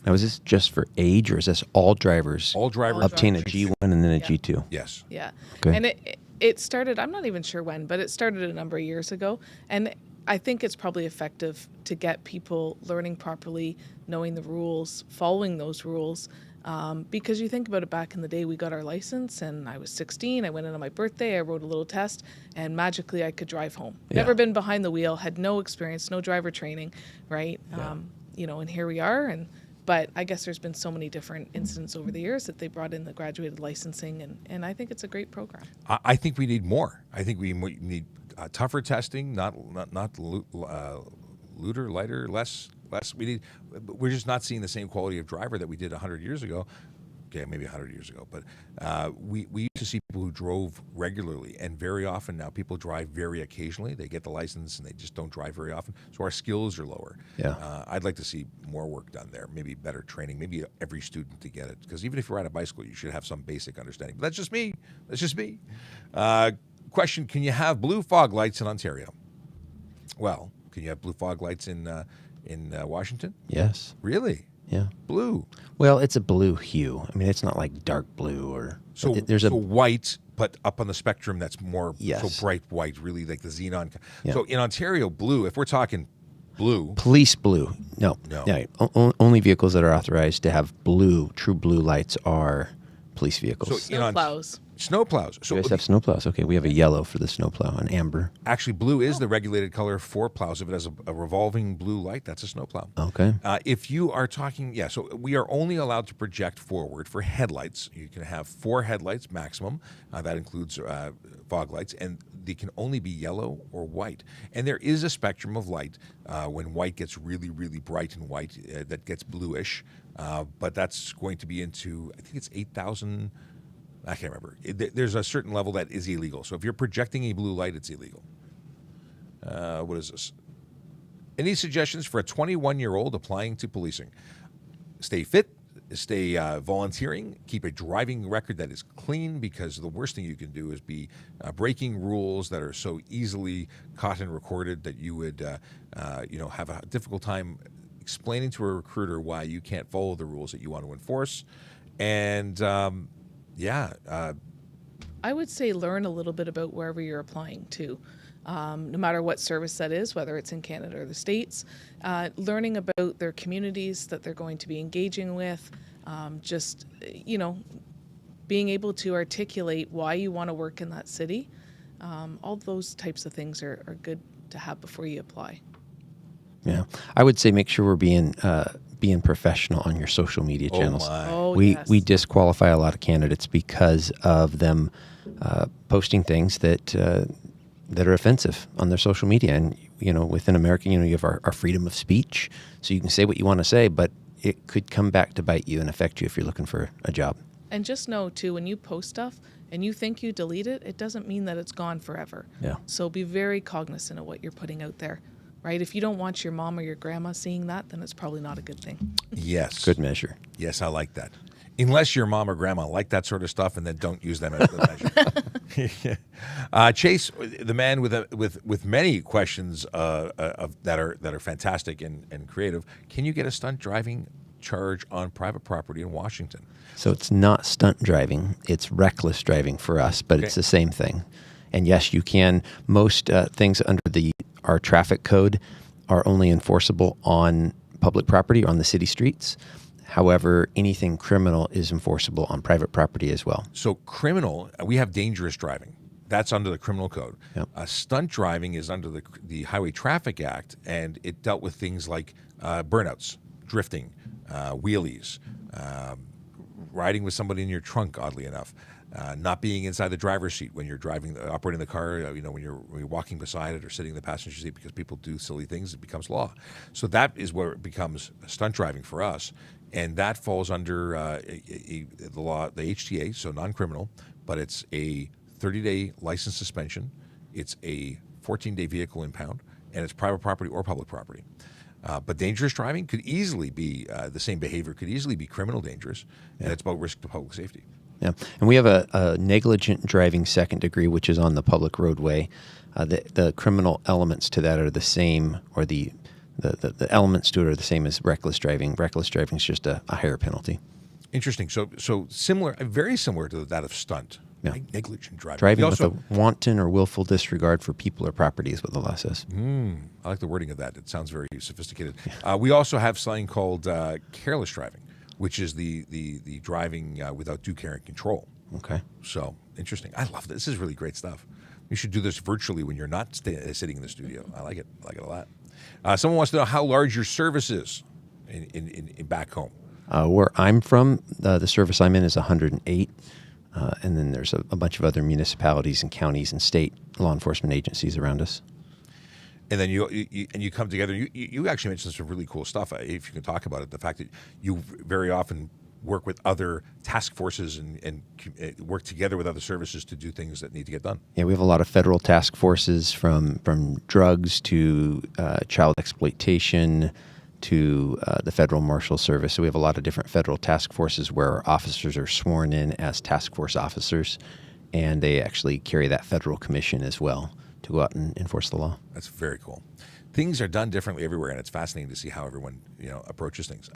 Now, is this just for age, or is this all drivers? All drivers. Obtain a G1 and then a G2? Yes. Yeah. Okay. And it started, I'm not even sure when, but it started a number of years ago. And I think it's probably effective to get people learning properly, knowing the rules, following those rules. Because you think about it, back in the day, we got our license and I was 16. I went in on my birthday, I wrote a little test, and magically I could drive home. Yeah. Never been behind the wheel, had no experience, no driver training, right? Yeah. And here we are. But I guess there's been so many different incidents over the years that they brought in the graduated licensing, and I think it's a great program. I think we need more. I think we need tougher testing, not looter, lighter, less. We're just not seeing the same quality of driver that we did 100 years ago. Okay, maybe 100 years ago, but we used to see people who drove regularly, and very often now people drive very occasionally. They get the license and they just don't drive very often, so our skills are lower. Yeah. I'd like to see more work done there, maybe better training, maybe every student to get it, because even if you ride a bicycle, you should have some basic understanding. But that's just me. Question, can you have blue fog lights in Ontario? Well, can you have blue fog lights in Washington? Yes. Really? Yeah. Blue. Well, it's a blue hue. I mean, it's not like dark blue or... So white, but up on the spectrum that's more Yes. so bright white, really like the xenon. Yeah. So in Ontario, blue, if we're talking blue... Police blue. No. No. Only vehicles that are authorized to have true blue lights are police vehicles. So Snowplows. Snowplows. So You guys have snowplows. Okay, we have a yellow for the snowplow, an amber. actually, blue is the regulated color for plows. If it has a revolving blue light, that's a snowplow. Okay. If you are talking, so we are only allowed to project forward for headlights. You can have 4 headlights maximum. That includes fog lights, and they can only be yellow or white. And there is a spectrum of light when white gets really, really bright and white that gets bluish, but that's going to be into, I think it's 8,000. I can't remember. There's a certain level that is illegal. So if you're projecting a blue light, it's illegal. What is this? Any suggestions for a 21-year-old applying to policing? Stay fit, stay volunteering, keep a driving record that is clean, because the worst thing you can do is be breaking rules that are so easily caught and recorded that you would have a difficult time explaining to a recruiter why you can't follow the rules that you want to enforce. And I would say learn a little bit about wherever you're applying to. No matter what service that is, whether it's in Canada or the States, learning about their communities that they're going to be engaging with, being able to articulate why you want to work in that city. All those types of things are good to have before you apply. Yeah. I would say make sure we're being professional on your social media channels. Yes. We disqualify a lot of candidates because of them posting things that are offensive on their social media. And within America, you have our freedom of speech, so you can say what you want to say, but it could come back to bite you and affect you if you're looking for a job. And just know too, when you post stuff and you think you delete it, it doesn't mean that it's gone forever. Yeah. So be very cognizant of what you're putting out there. Right? If you don't want your mom or your grandma seeing that, then it's probably not a good thing. Yes. Good measure. Yes, I like that. Unless your mom or grandma like that sort of stuff, and then don't use them as the measure. Chase, the man with many questions that are fantastic and creative. Can you get a stunt driving charge on private property in Washington? So it's not stunt driving; it's reckless driving for us, but it's the same thing. And yes, you can. Most things under our traffic code are only enforceable on public property or on the city streets. However, anything criminal is enforceable on private property as well. So criminal, we have dangerous driving. That's under the criminal code. Yep. Stunt driving is under the Highway Traffic Act, and it dealt with things like burnouts, drifting, wheelies, riding with somebody in your trunk, oddly enough. Not being inside the driver's seat when you're operating the car, when you're walking beside it or sing in the passenger seat, because people do silly things, it becomes law. So that is where it becomes stunt driving for us, and that falls under the law, the HTA, so non-criminal, but it's a 30-day license suspension, it's a 14-day vehicle impound, and it's private property or public property. But dangerous driving could easily be the same behavior, could easily be criminal dangerous, and it's about risk to public safety. Yeah, and we have a negligent driving second degree, which is on the public roadway. The criminal elements to that are the same, or the elements to it are the same as reckless driving. Reckless driving is just a higher penalty. Interesting. So similar, very similar to that of stunt. Yeah. Negligent driving. Driving with a wanton or willful disregard for people or property is what the law says. I like the wording of that. It sounds very sophisticated. We also have something called careless driving, which is the driving without due care and control. Okay. So interesting. I love this. This is really great stuff. You should do this virtually when you're not sitting in the studio. I like it. I like it a lot. Someone wants to know how large your service is in back home. Where I'm from, the service I'm in is 108. And then there's a bunch of other municipalities and counties and state law enforcement agencies around us. And then you come together. You actually mentioned some really cool stuff. If you can talk about it, the fact that you very often work with other task forces and work together with other services to do things that need to get done. Yeah, we have a lot of federal task forces from drugs to child exploitation to the Federal Marshal Service. So we have a lot of different federal task forces where our officers are sworn in as task force officers, and they actually carry that federal commission as well to go out and enforce the law. That's very cool. Things are done differently everywhere, and it's fascinating to see how everyone approaches things.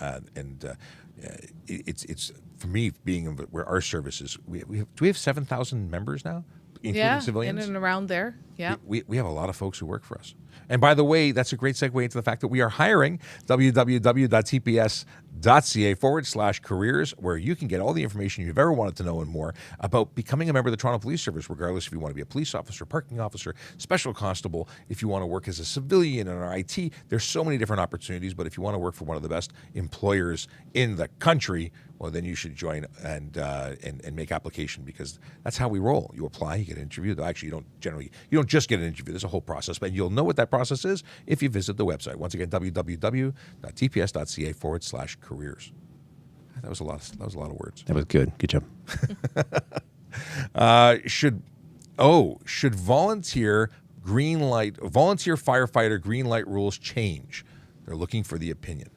It's for me being where our service is. Do we have 7,000 members now, including civilians? In and around there. Yeah, we have a lot of folks who work for us. And by the way, that's a great segue into the fact that we are hiring. www.tps.ca/careers, where you can get all the information you've ever wanted to know and more about becoming a member of the Toronto Police Service, regardless if you want to be a police officer, parking officer, special constable, if you want to work as a civilian in our IT. There's so many different opportunities, but if you want to work for one of the best employers in the country, well, then you should join and make application, because that's how we roll. You apply, you get interviewed. Actually, you don't just get an interview. There's a whole process, but you'll know what that process is if you visit the website. Once again, www.tps.ca/careers. That was a lot of words. That was good. Good job. Should volunteer firefighter green light rules change? They're looking for the opinion.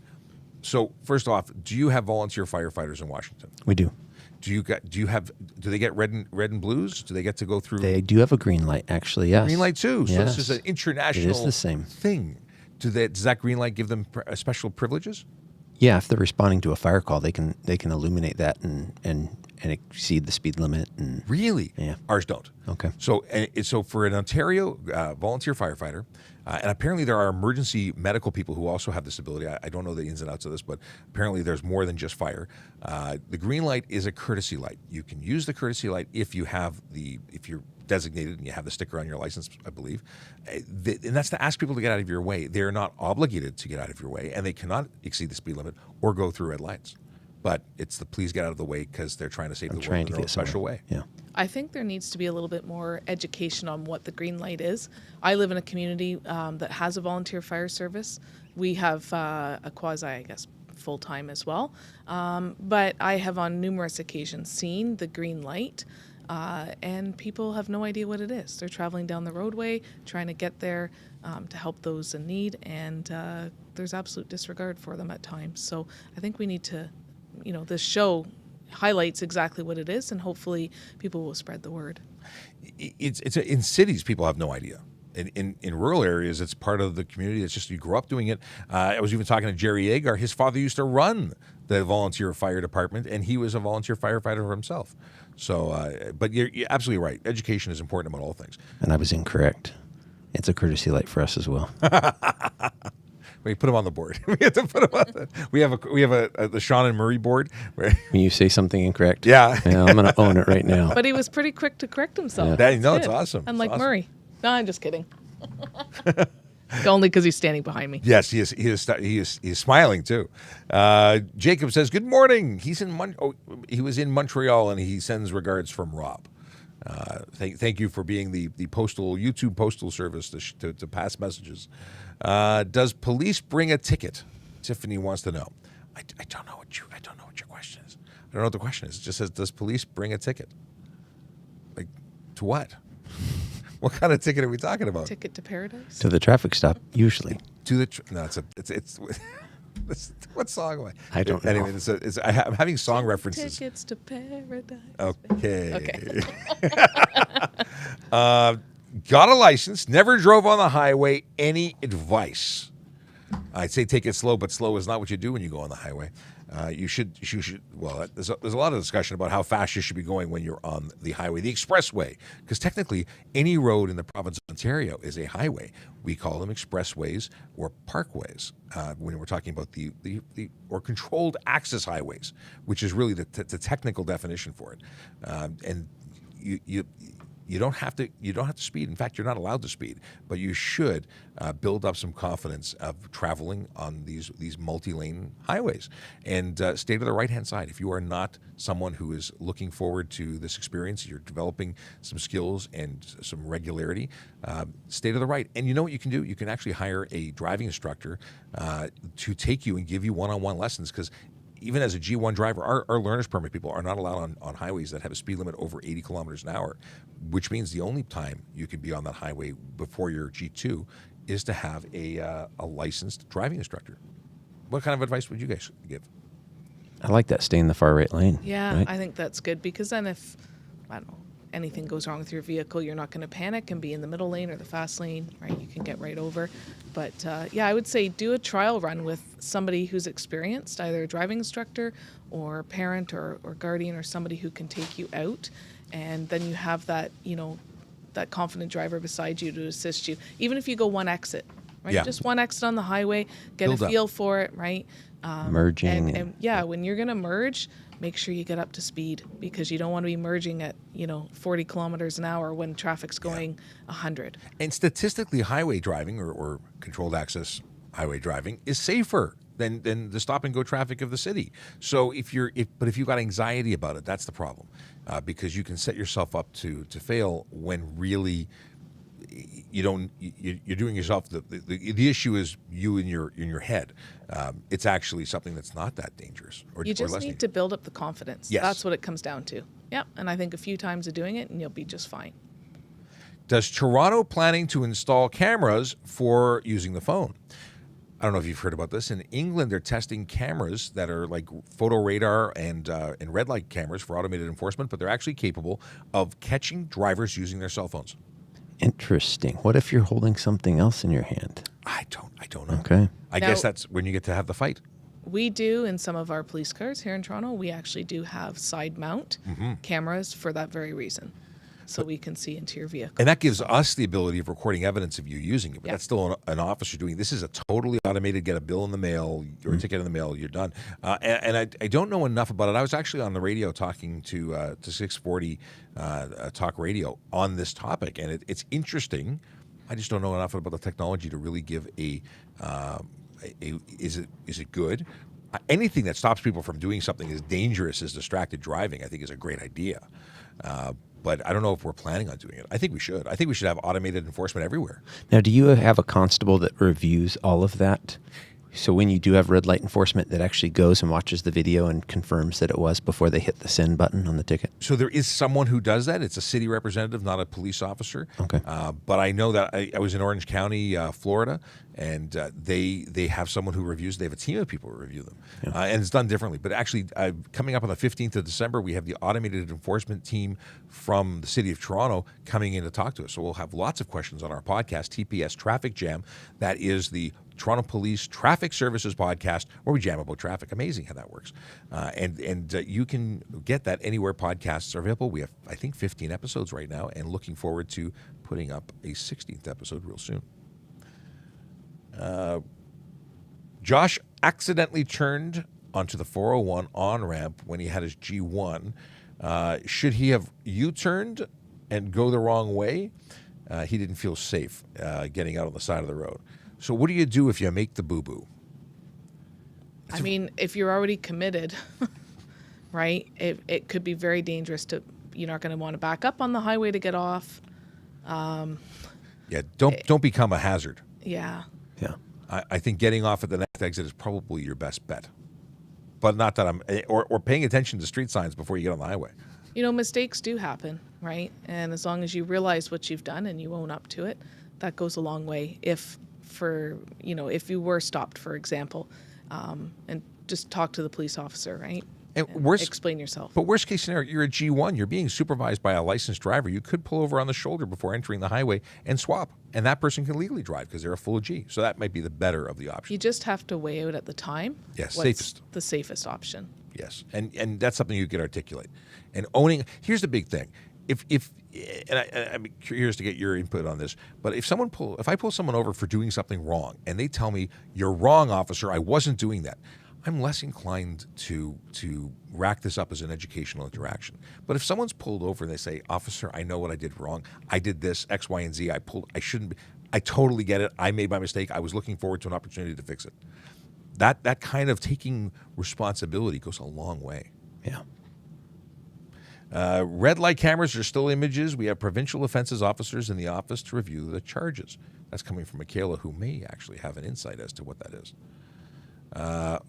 So first off, do you have volunteer firefighters in Washington? We do. Do they get red and blues? Do they get to go through? They do have a green light, actually, yes. Green light too. So yes. this is an international it is the same thing. Does that green light give them special privileges? Yeah, if they're responding to a fire call, they can illuminate that and exceed the speed limit. And really? Yeah. Ours don't. Okay. So for an Ontario volunteer firefighter, and apparently there are emergency medical people who also have this ability. I don't know the ins and outs of this, but apparently there's more than just fire. The green light is a courtesy light. You can use the courtesy light if you're designated and you have the sticker on your license, I believe. And that's to ask people to get out of your way. They're not obligated to get out of your way, and they cannot exceed the speed limit or go through red lights. But it's the please get out of the way because they're trying to save the world in their own special way. Yeah. I think there needs to be a little bit more education on what the green light is. I live in a community that has a volunteer fire service. We have a quasi, I guess, full-time as well. But I have on numerous occasions seen the green light, and people have no idea what it is. They're traveling down the roadway, trying to get there to help those in need, and there's absolute disregard for them at times. So I think we need to, this show highlights exactly what it is, and hopefully people will spread the word. In cities, people have no idea. In rural areas, it's part of the community. It's just you grow up doing it. I was even talking to Jerry Agar. His father used to run the volunteer fire department, and he was a volunteer firefighter himself. So, but you're absolutely right. Education is important about all things. And I was incorrect. It's a courtesy light for us as well. We put them on the board. We have to put them on. We have the Sean and Murray board. When you say something incorrect, yeah, I'm going to own it right now. But he was pretty quick to correct himself. Yeah. It's awesome. Unlike awesome. Murray. No, I'm just kidding. Only because he's standing behind me. Yes, he is smiling too. Jacob says, "Good morning." He was in Montreal, and he sends regards from Rob. Thank you for being the YouTube postal service to pass messages. Does police bring a ticket? Tiffany wants to know. I don't know what your question is. I don't know what the question is. It just says, does police bring a ticket? Like, to what? What kind of ticket are we talking about? Ticket to paradise. To the traffic stop, usually. To the no, it's what song am I? I don't know. Anyway, I'm having song references. Tickets to paradise. Okay. Got a license, never drove on the highway. Any advice? I'd say take it slow, but slow is not what you do when you go on the highway. You should. Well, there's a lot of discussion about how fast you should be going when you're on the highway, the expressway, because technically any road in the province of Ontario is a highway. We call them expressways or parkways when we're talking about the or controlled access highways, which is really the technical definition for it. And you don't have to speed. In fact, you're not allowed to speed, but you should build up some confidence of traveling on these multi-lane highways and stay to the right-hand side. If you are not someone who is looking forward to this experience, you're developing some skills and some regularity, stay to the right. And you know what you can do? You can actually hire a driving instructor to take you and give you one-on-one lessons, because even as a G1 driver, our learner's permit people are not allowed on highways that have a speed limit over 80 kilometers an hour, which means the only time you can be on that highway before your G2 is to have a licensed driving instructor. What kind of advice would you guys give? I like that. Stay in the far right lane. Yeah, right? I think that's good, because then if, I don't know, anything goes wrong with your vehicle, you're not going to panic and be in the middle lane or the fast lane, right? You can get right over. But yeah, I would say do a trial run with somebody who's experienced, either a driving instructor or parent or guardian or somebody who can take you out. And then you have that, that confident driver beside you to assist you. Even if you go one exit, right? Yeah. Just one exit on the highway, get Build a up. feel for it, right? Merging. And yeah, when you're going to merge, make sure you get up to speed, because you don't want to be merging at 40 kilometers an hour when traffic's going 100. And statistically, highway driving or controlled access highway driving is safer than the stop and go traffic of the city. So if you've got anxiety about it, that's the problem, because you can set yourself up to fail when really you're doing yourself. The issue is you in your head. It's actually something that's not that dangerous. You just need to build up the confidence. Yes. That's what it comes down to. Yep. And I think a few times of doing it and you'll be just fine. Does Toronto planning to install cameras for using the phone? I don't know if you've heard about this. In England, they're testing cameras that are like photo radar and red light cameras for automated enforcement, but they're actually capable of catching drivers using their cell phones. Interesting. What if you're holding something else in your hand? I don't know. Okay. I guess that's when you get to have the fight. We do, in some of our police cars here in Toronto, we actually do have side mount cameras for that very reason. So we can see into your vehicle. And that gives us the ability of recording evidence of you using it. But Yeah. that's still an officer doing. This is a totally automated, get a bill in the mail or a ticket in the mail, you're done. And I don't know enough about it. I was actually on the radio talking to 640 Talk Radio on this topic. And it's interesting. I just don't know enough about the technology to really give is it good? Anything that stops people from doing something as dangerous as distracted driving, I think, is a great idea. But I don't know if we're planning on doing it. I think we should. I think we should have automated enforcement everywhere. Now, do you have a constable that reviews all of that? So when you do have red light enforcement, that actually goes and watches the video and confirms that it was before they hit the send button on the ticket? So there is someone who does that. It's a city representative, not a police officer. Okay. But I know that I was in Orange County, Florida, and they have someone who reviews. They have a team of people who review them, and it's done differently. But actually, coming up on the 15th of December, we have the automated enforcement team from the city of Toronto coming in to talk to us. So we'll have lots of questions on our podcast, TPS Traffic Jam. That is the Toronto Police Traffic Services podcast, where we jam about traffic. Amazing how that works. And you can get that anywhere podcasts are available. We have, I think, 15 episodes right now, and looking forward to putting up a 16th episode real soon. Josh accidentally turned onto the 401 on-ramp when he had his G1. Should he have U-turned and go the wrong way? He didn't feel safe getting out on the side of the road. So what do you do if you make the boo-boo? I mean, if you're already committed, right, it could be very dangerous you're not going to want to back up on the highway to get off. Yeah, don't become a hazard. Yeah. Yeah. I think getting off at the next exit is probably your best bet. But not that or paying attention to street signs before you get on the highway. Mistakes do happen, right? And as long as you realize what you've done and you own up to it, that goes a long way. If you were stopped, for example, and just talk to the police officer, right? And explain yourself. But worst case scenario, you're a G1. You're being supervised by a licensed driver. You could pull over on the shoulder before entering the highway and swap, and that person can legally drive because they're a full G. So that might be the better of the options. You just have to weigh out at the time. Yes, what's safest. the safest option. Yes, and that's something you can articulate. And owning. Here's the big thing. I'm curious to get your input on this, but if I pull someone over for doing something wrong, and they tell me, "You're wrong, officer. I wasn't doing that," I'm less inclined to rack this up as an educational interaction. But if someone's pulled over and they say, "Officer, I know what I did wrong. I did this X, Y, and Z. I shouldn't be. I totally get it. I made my mistake. I was looking forward to an opportunity to fix it." That kind of taking responsibility goes a long way. Yeah. Red light cameras are still images. We have provincial offenses officers in the office to review the charges. That's coming from Michaela, who may actually have an insight as to what that is.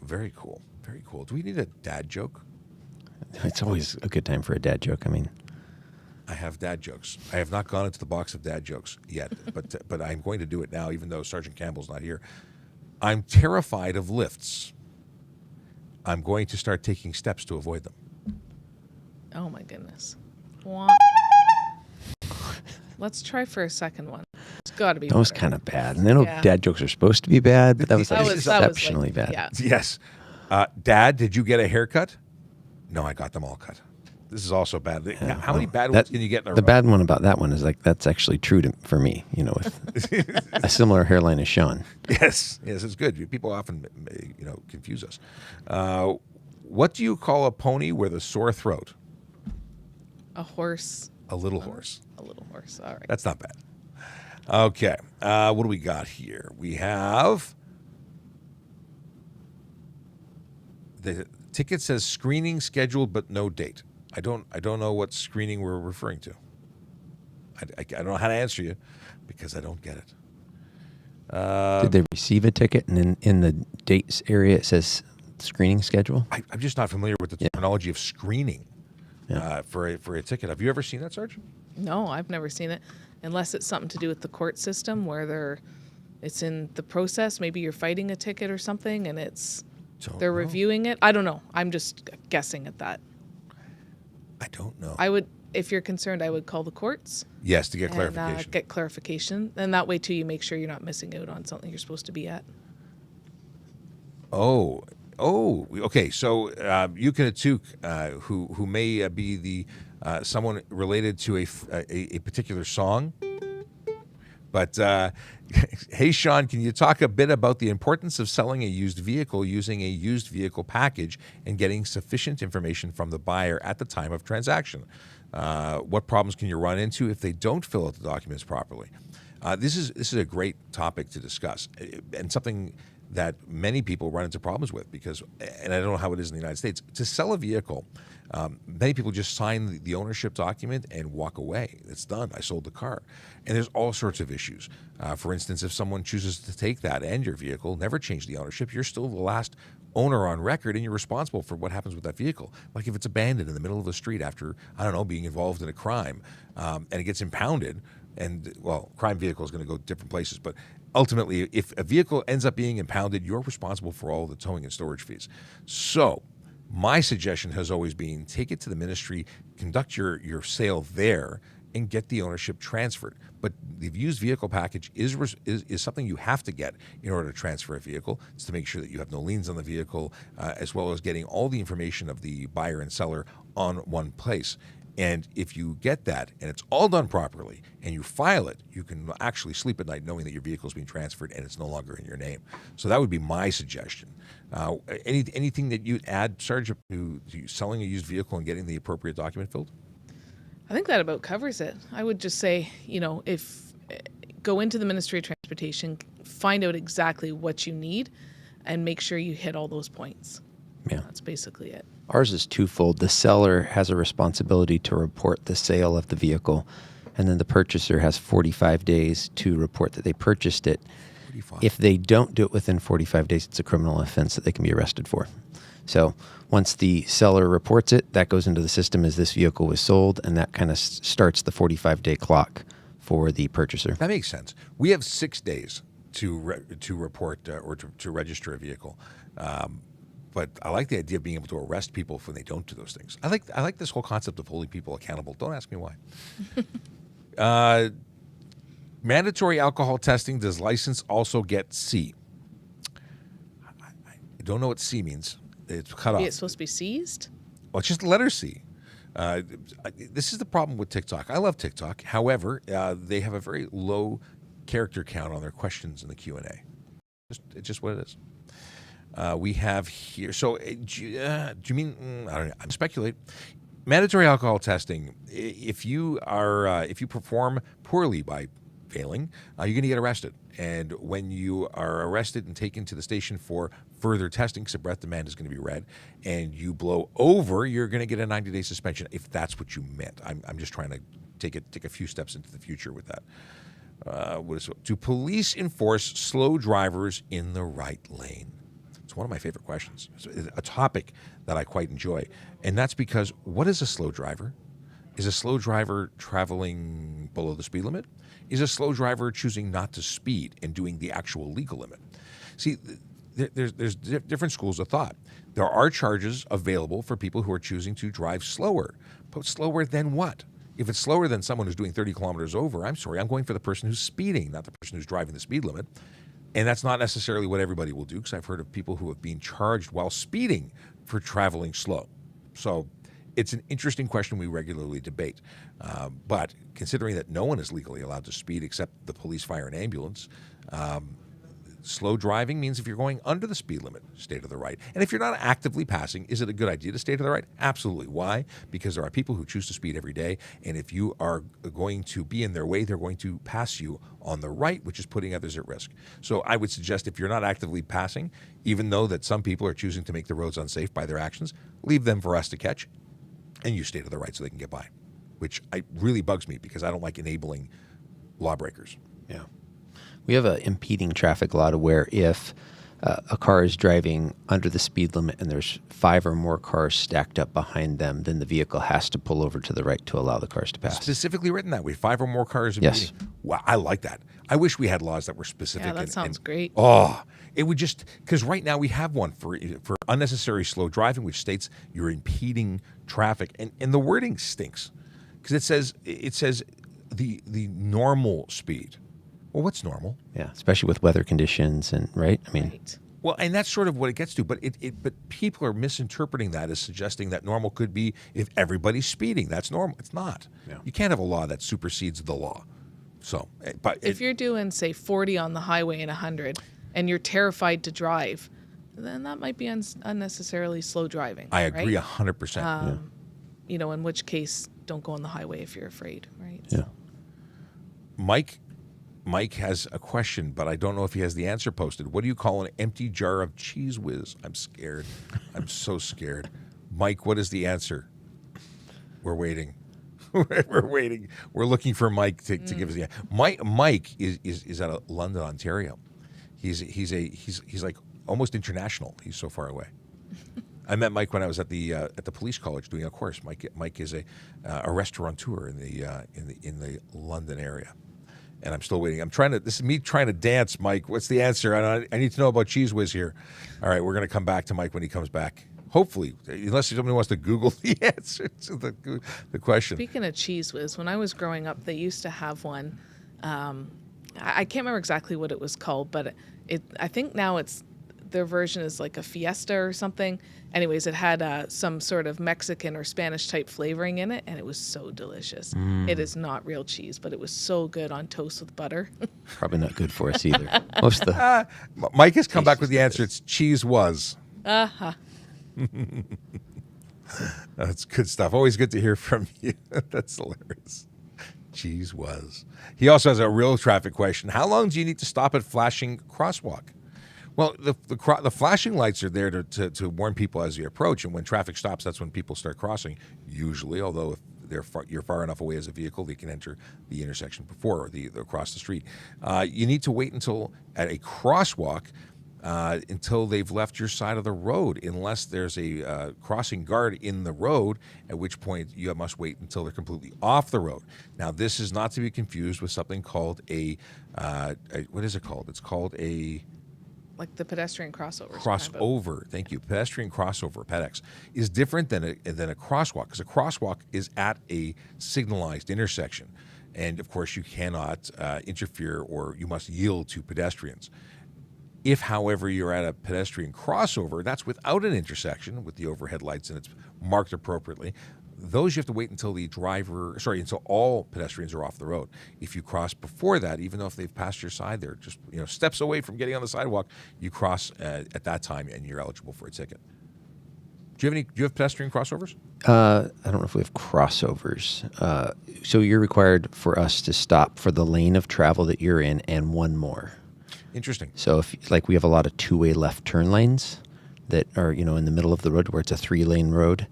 Very cool. Very cool. Do we need a dad joke? It's always a good time for a dad joke. I mean, I have dad jokes. I have not gone into the box of dad jokes yet, but I'm going to do it now, even though Sergeant Campbell's not here. I'm terrified of lifts. I'm going to start taking steps to avoid them. Oh my goodness. Let's try for a second one. It's got to be. that was better. kind of bad. And I know dad jokes are supposed to be bad, but that was exceptionally like, bad. Yeah. Yes. Dad, did you get a haircut? No, I got them all cut. This is also bad. How many bad ones can you get in a row? The bad one about that one is that's actually true for me, with a similar hairline as Sean. Yes, it's good. People often, confuse us. What do you call a pony with a sore throat? A horse. A little horse. A little horse. All right. That's not bad. Okay. What do we got here? We have the ticket says screening scheduled but no date. I don't know what screening we're referring to. I don't know how to answer you because I don't get it. Did they receive a ticket and in the dates area it says screening schedule? I'm just not familiar with the terminology of screening for a ticket. Have you ever seen that, Sarge? No, I've never seen it, unless it's something to do with the court system where it's in the process. Maybe you're fighting a ticket or something, and they're reviewing it. I don't know. I'm just guessing at that. I don't know. If you're concerned, I would call the courts. Yes, to get clarification. Get clarification, and that way too, you make sure you're not missing out on something you're supposed to be at. Oh, okay. So Yukon Atuk, who may be the someone related to a particular song, but hey, Sean, can you talk a bit about the importance of selling a used vehicle using a used vehicle package and getting sufficient information from the buyer at the time of transaction? What problems can you run into if they don't fill out the documents properly? This is a great topic to discuss, and something that many people run into problems with because, and I don't know how it is in the United States, to sell a vehicle, many people just sign the ownership document and walk away. It's done. I sold the car. And there's all sorts of issues. For instance, if someone chooses to take that and your vehicle, never change the ownership, you're still the last owner on record and you're responsible for what happens with that vehicle. Like if it's abandoned in the middle of the street after, being involved in a crime, and it gets impounded, and, crime vehicle is going to go different places, but ultimately, if a vehicle ends up being impounded, you're responsible for all the towing and storage fees. So my suggestion has always been take it to the ministry, conduct your sale there, and get the ownership transferred. But the used vehicle package is something you have to get in order to transfer a vehicle. It's to make sure that you have no liens on the vehicle, as well as getting all the information of the buyer and seller on one place. And if you get that and it's all done properly and you file it, you can actually sleep at night knowing that your vehicle is being transferred and it's no longer in your name. So that would be my suggestion. Anything that you'd add, Sarge, to selling a used vehicle and getting the appropriate document filled? I think that about covers it. I would just say, if go into the Ministry of Transportation, find out exactly what you need and make sure you hit all those points. Yeah. That's basically it. Ours is twofold. The seller has a responsibility to report the sale of the vehicle, and then the purchaser has 45 days to report that they purchased it. 45. If they don't do it within 45 days, it's a criminal offense that they can be arrested for. So once the seller reports it, that goes into the system as this vehicle was sold, and that kind of starts the 45-day clock for the purchaser. That makes sense. We have 6 days to report or to register a vehicle. But I like the idea of being able to arrest people when they don't do those things. I like this whole concept of holding people accountable. Don't ask me why. Mandatory alcohol testing. Does license also get C? I don't know what C means. It's cut off. It's supposed to be seized? Well, it's just the letter C. This is the problem with TikTok. I love TikTok. However, they have a very low character count on their questions in the Q&A. It's just what it is. We have here. So, do you mean? I don't know. I'm speculating. Mandatory alcohol testing. If you perform poorly by failing, you're going to get arrested. And when you are arrested and taken to the station for further testing, because a breath demand is going to be read, and you blow over, you're going to get a 90-day suspension. If that's what you meant, I'm just trying to take a few steps into the future with that. Do police enforce slow drivers in the right lane? It's one of my favorite questions. It's a topic that I quite enjoy. And that's because what is a slow driver? Is a slow driver traveling below the speed limit? Is a slow driver choosing not to speed and doing the actual legal limit? See, there's different schools of thought. There are charges available for people who are choosing to drive slower. But slower than what? If it's slower than someone who's doing 30 kilometers over, I'm sorry, I'm going for the person who's speeding, not the person who's driving the speed limit. And that's not necessarily what everybody will do, because I've heard of people who have been charged while speeding for traveling slow. So it's an interesting question we regularly debate. But considering that no one is legally allowed to speed except the police, fire, and ambulance, slow driving means if you're going under the speed limit, stay to the right. And if you're not actively passing, is it a good idea to stay to the right? Absolutely. Why? Because there are people who choose to speed every day, and if you are going to be in their way, they're going to pass you on the right, which is putting others at risk. So I would suggest if you're not actively passing, even though that some people are choosing to make the roads unsafe by their actions, leave them for us to catch, and you stay to the right so they can get by, which really bugs me because I don't like enabling lawbreakers. Yeah. We have an impeding traffic law to where if a car is driving under the speed limit and there's 5 or more cars stacked up behind them, then the vehicle has to pull over to the right to allow the cars to pass. Specifically written that way, 5 or more cars. Yes. Wow, I like that. I wish we had laws that were specific. Yeah, that sounds great. Oh, it would just, because right now we have one for unnecessary slow driving, which states you're impeding traffic, and the wording stinks because it says the normal speed. Well, what's normal? Yeah, especially with weather conditions and right. I mean, Right. Well, and that's sort of what it gets to, but but people are misinterpreting that as suggesting that normal could be if everybody's speeding. That's normal. It's not. Yeah. You can't have a law that supersedes the law. So, but If you're doing, say, 40 on the highway and 100, and you're terrified to drive, then that might be unnecessarily slow driving. I agree right? 100%. You know, in which case, don't go on the highway if you're afraid, right? yeah. Mike has a question, but I don't know if he has the answer posted. What do you call an empty jar of Cheese Whiz? I'm scared. I'm so scared. Mike, what is the answer? We're waiting. We're waiting. We're looking for Mike to give us the answer. Mike is out of London, Ontario. He's like almost international. He's so far away. I met Mike when I was at the police college doing a course. Mike is a restaurateur in the London area. And I'm still waiting. This is me trying to dance, Mike. What's the answer? I need to know about Cheese Whiz here. All right, we're going to come back to Mike when he comes back. Hopefully, unless somebody wants to Google the answer to the question. Speaking of Cheese Whiz, when I was growing up, they used to have one. I can't remember exactly what it was called, but I think now their version is like a Fiesta or something. Anyways, it had some sort of Mexican or Spanish type flavoring in it, and it was so delicious. It is not real cheese, but it was so good on toast with butter. Probably not good for us either. Most of the Mike has come back with the answer. It's Cheese Was. Uh-huh. That's good stuff. Always good to hear from you. That's hilarious. Cheese Was. He also has a real traffic question. How long do you need to stop at flashing crosswalk? Well, the flashing lights are there to warn people as you approach, and when traffic stops, that's when people start crossing, usually, although you're far enough away as a vehicle, they can enter the intersection before across the street. You need to wait until at a crosswalk until they've left your side of the road, unless there's a crossing guard in the road, at which point you must wait until they're completely off the road. Now, this is not to be confused with something called what is it called? It's called a... Like the pedestrian crossover. Crossover, thank you. Pedestrian crossover, PEDX, is different than a crosswalk, because a crosswalk is at a signalized intersection. And, of course, you cannot interfere, or you must yield to pedestrians. If, however, you're at a pedestrian crossover, that's without an intersection with the overhead lights and it's marked appropriately. Those you have to wait until until all pedestrians are off the road. If you cross before that, even though if they've passed your side, they're just steps away from getting on the sidewalk, you cross at that time and you're eligible for a ticket. Do you have pedestrian crossovers? I don't know if we have crossovers. So you're required for us to stop for the lane of travel that you're in and one more. Interesting. So if we have a lot of two-way left turn lanes that are in the middle of the road where it's a 3-lane road,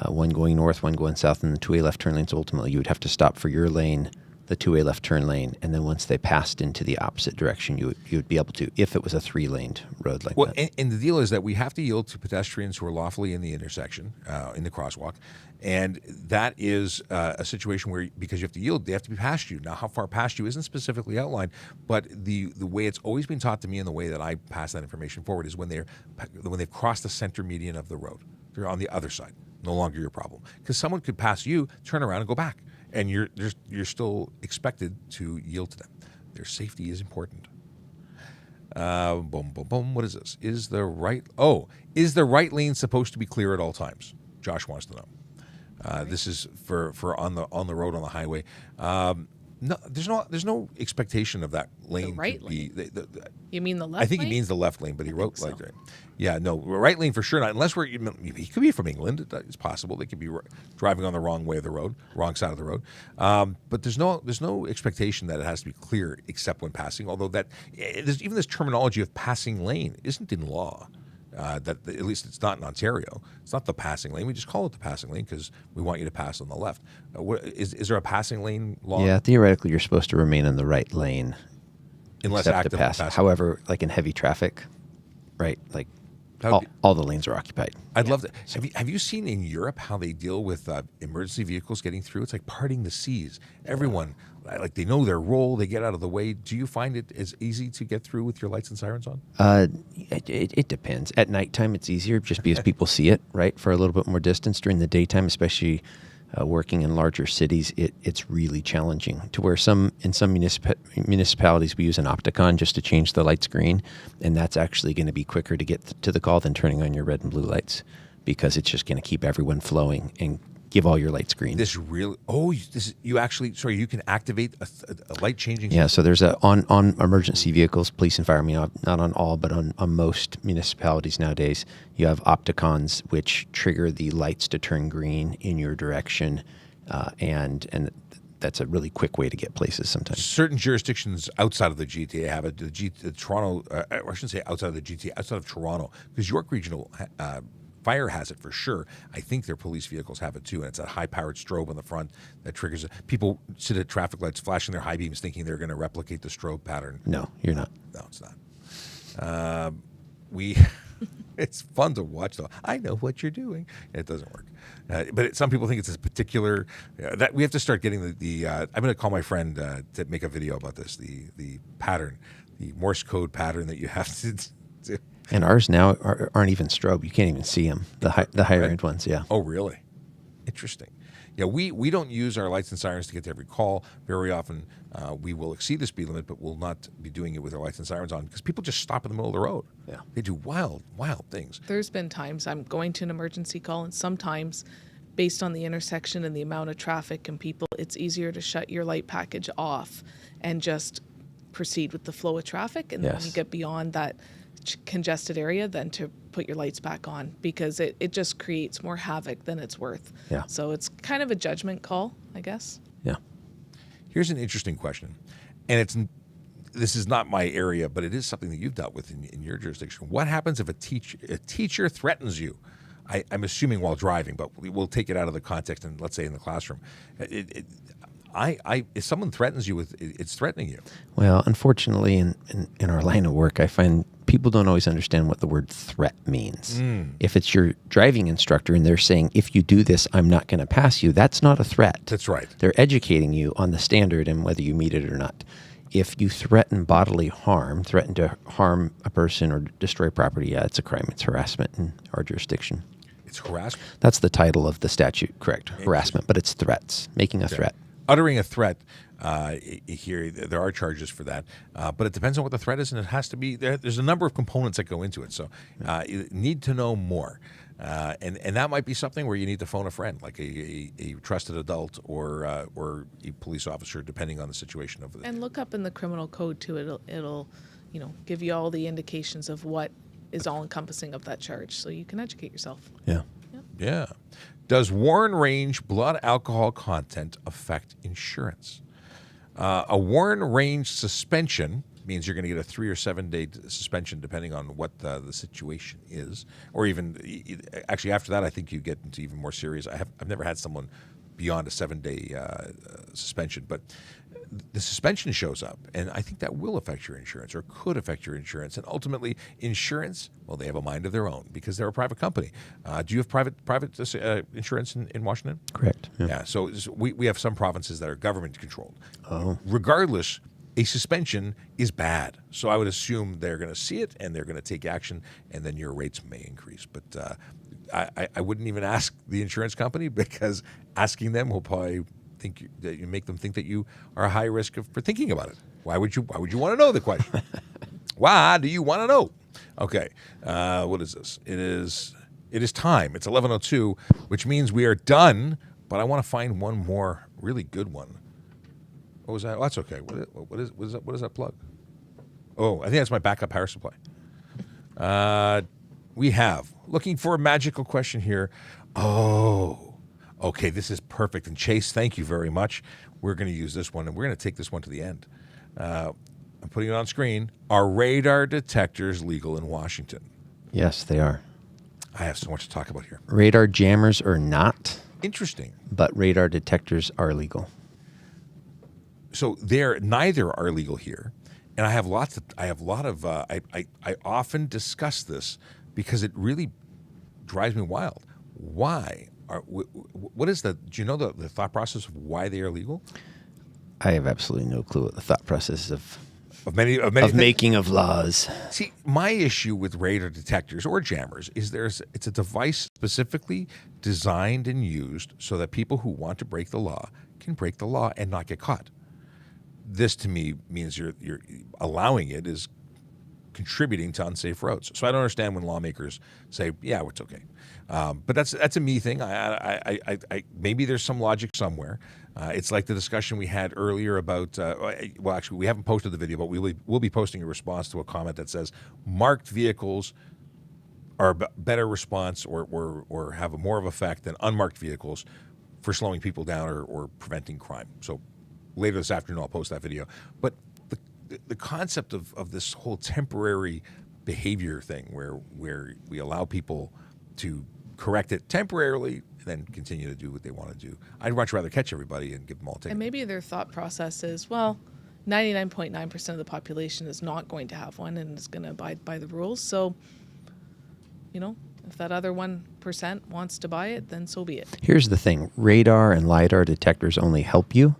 one going north, one going south, and the two-way left turn lanes. Ultimately, you would have to stop for your lane, the two-way left turn lane, and then once they passed into the opposite direction, you would be able to, if it was a 3-laned road like that. And the deal is that we have to yield to pedestrians who are lawfully in the intersection, in the crosswalk, and that is a situation where, because you have to yield, they have to be past you. Now, how far past you isn't specifically outlined, but the way it's always been taught to me and the way that I pass that information forward is when they've crossed the center median of the road. They're on the other side. No longer your problem, because someone could pass you, turn around, and go back, and you're still expected to yield to them. Their safety is important. Boom, boom, boom. What is this? Is the right lane supposed to be clear at all times? Josh wants to know. This is for on the road on the highway. No, there's no expectation of that lane. The right to be, lane. You mean the left? I think lane? he means the left lane, but he wrote so. like that. Yeah, no, right lane for sure not. Unless he could be from England. It's possible they could be driving on the wrong way of the road, wrong side of the road. But there's no expectation that it has to be clear except when passing. Although there's even this terminology of passing lane isn't in law. That at least it's not in Ontario. It's not the passing lane. We just call it the passing lane because we want you to pass on the left. Is there a passing lane law? Yeah, theoretically, you're supposed to remain in the right lane, unless except actively to pass. passing. However, like in heavy traffic, right? Like all the lanes are occupied. I'd love to. Have you seen in Europe how they deal with emergency vehicles getting through? It's like parting the seas. Everyone, they know their role. They get out of the way. Do you find it as easy to get through with your lights and sirens on? It depends. At nighttime, it's easier just because people see it, right, for a little bit more distance. During the daytime, especially working in larger cities, it's really challenging to where in some municipalities we use an Opticon just to change the lights green, and that's actually going to be quicker to get to the call than turning on your red and blue lights because it's just going to keep everyone flowing and give all your lights green. You can activate a light changing system? Yeah, so there's on emergency vehicles, police and fire, not on all, but on most municipalities nowadays, you have Opticons which trigger the lights to turn green in your direction, and that's a really quick way to get places sometimes. Certain jurisdictions outside of the GTA have it. Toronto, I shouldn't say outside of the GTA, outside of Toronto, because York Regional Fire has it for sure. I think their police vehicles have it too, and it's a high-powered strobe on the front that triggers it. People sit at traffic lights flashing their high beams thinking they're going to replicate the strobe pattern. No, you're not. No, it's not. It's fun to watch, though. I know what you're doing. It doesn't work. But some people think it's a particular... that we have to start getting I'm going to call my friend to make a video about this, the pattern, the Morse code pattern that you have to do. And ours now aren't even strobe. You can't even see them. The higher end ones, yeah. Oh, really? Interesting. Yeah, we don't use our lights and sirens to get to every call. Very often we will exceed the speed limit, but we'll not be doing it with our lights and sirens on because people just stop in the middle of the road. Yeah. They do wild things. There's been times I'm going to an emergency call, and sometimes based on the intersection and the amount of traffic and people, it's easier to shut your light package off and just proceed with the flow of traffic. And then when you get beyond that congested area, then to put your lights back on because it just creates more havoc than it's worth. Yeah. So it's kind of a judgment call, I guess. Yeah. Here's an interesting question, and this is not my area, but it is something that you've dealt with in your jurisdiction. What happens if a teacher threatens you? I'm assuming while driving, but we'll take it out of the context and let's say in the classroom. If someone threatens you it's threatening you. Well, unfortunately, in our line of work, I find people don't always understand what the word threat means. If it's your driving instructor and they're saying, if you do this, I'm not going to pass you, that's not a threat. That's right. They're educating you on the standard and whether you meet it or not. If you threaten bodily harm, threaten to harm a person or destroy property, yeah, it's a crime. It's harassment in our jurisdiction. It's harassment? That's the title of the statute, correct. Harassment, but it's threats, making a threat. Uttering a threat, here there are charges for that, but it depends on what the threat is, and it has to be there's a number of components that go into it. So you need to know more, and that might be something where you need to phone a friend, like a trusted adult or a police officer, depending on the situation of it. And look up in the criminal code too. It'll give you all the indications of what is all encompassing of that charge, so you can educate yourself. Yeah. Does Warren Range blood alcohol content affect insurance? A Warren Range suspension means you're going to get a 3 or 7 day suspension depending on what the situation is, or even actually after that I think you get into even more serious. I've never had someone beyond a 7 day suspension, but the suspension shows up, and I think that will affect your insurance or could affect your insurance. And ultimately, insurance, well, they have a mind of their own because they're a private company. Do you have private insurance in Washington? Correct. Yeah. So we have some provinces that are government controlled. Oh. Regardless, a suspension is bad. So I would assume they're going to see it and they're going to take action, and then your rates may increase. But I wouldn't even ask the insurance company, because asking them will probably think that you make them think that you are a high risk for thinking about it. Why would you want to know the question? Why do you want to know? Okay, what is this? It is time. It's 11:02, which means we are done. But I want to find one more really good one. What was that? Oh, that's okay. What is that plug? Oh, I think that's my backup power supply. We have looking for a magical question here. Oh. Okay, this is perfect. And Chase, thank you very much. We're going to use this one, and we're going to take this one to the end. I'm putting it on screen. Are radar detectors legal in Washington? Yes, they are. I have so much to talk about here. Radar jammers are not. Interesting. But radar detectors are legal. So neither are legal here. And I often discuss this because it really drives me wild. Why? What is do you know the thought process of why they are legal? I have absolutely no clue what the thought process of making of laws. See, my issue with radar detectors or jammers is it's a device specifically designed and used so that people who want to break the law can break the law and not get caught. This to me means you're allowing it is contributing to unsafe roads. So I don't understand when lawmakers say, "Yeah, it's okay." But that's a me thing. I maybe there's some logic somewhere. It's like the discussion we had earlier about. Well, actually, we haven't posted the video, but we'll be posting a response to a comment that says marked vehicles are a better response or have a more of effect than unmarked vehicles for slowing people down or preventing crime. So later this afternoon, I'll post that video. But the concept of this whole temporary behavior thing where we allow people to correct it temporarily and then continue to do what they want to do. I'd much rather catch everybody and give them all a ticket. And maybe their thought process is, well, 99.9% of the population is not going to have one and is going to abide by the rules. So, if that other 1% wants to buy it, then so be it. Here's the thing. Radar and LiDAR detectors only help you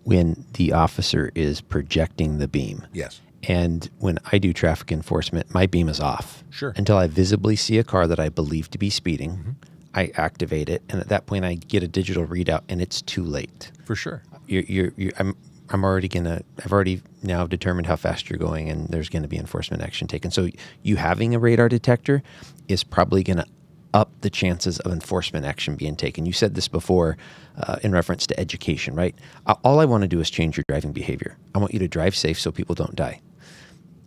when the officer is projecting the beam. Yes. And when I do traffic enforcement, my beam is off. Sure. Until I visibly see a car that I believe to be speeding, I activate it, and at that point I get a digital readout, and it's too late. For sure. I've already now determined how fast you're going, and there's going to be enforcement action taken. So you having a radar detector is probably going to up the chances of enforcement action being taken. You said this before in reference to education, right? All I want to do is change your driving behavior. I want you to drive safe so people don't die.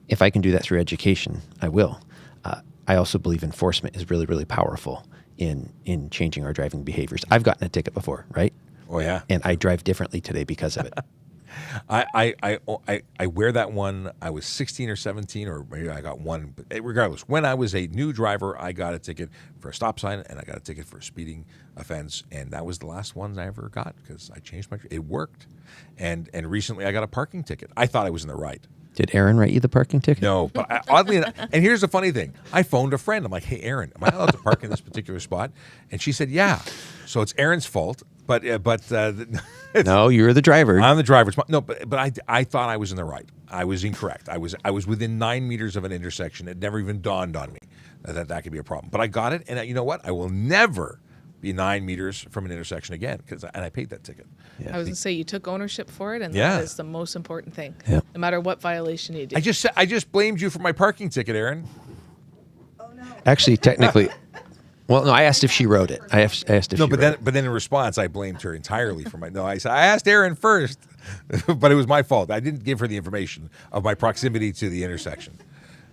If I can do that through education, I will. I also believe enforcement is really, really powerful in changing our driving behaviors. I've gotten a ticket before, right? Oh, yeah. And I drive differently today because of it. I wear that one. I was 16 or 17, or maybe I got one. But regardless, when I was a new driver, I got a ticket for a stop sign, and I got a ticket for a speeding offense, and that was the last one I ever got because I changed my. It worked, and recently I got a parking ticket. I thought I was in the right. Did Aaron write you the parking ticket? No, but oddly enough, and here's the funny thing. I phoned a friend. I'm like, hey, Aaron, am I allowed to park in this particular spot? And she said, yeah. So it's Aaron's fault. But no, you're the driver. I'm the driver. No, but I thought I was in the right. I was incorrect. I was within 9 meters of an intersection. It never even dawned on me that could be a problem. But I got it, and you know what? I will never be 9 meters from an intersection again and I paid that ticket. Yeah. I was going to say you took ownership for it, and Yeah. that is the most important thing. Yeah. No matter what violation you do. I just blamed you for my parking ticket, Aaron. Oh no. Actually, technically, well, no, I asked if she wrote it. I asked if No, she but wrote it. then in response, I blamed her entirely for my. No, I said I asked Aaron first, but it was my fault. I didn't give her the information of my proximity to the intersection.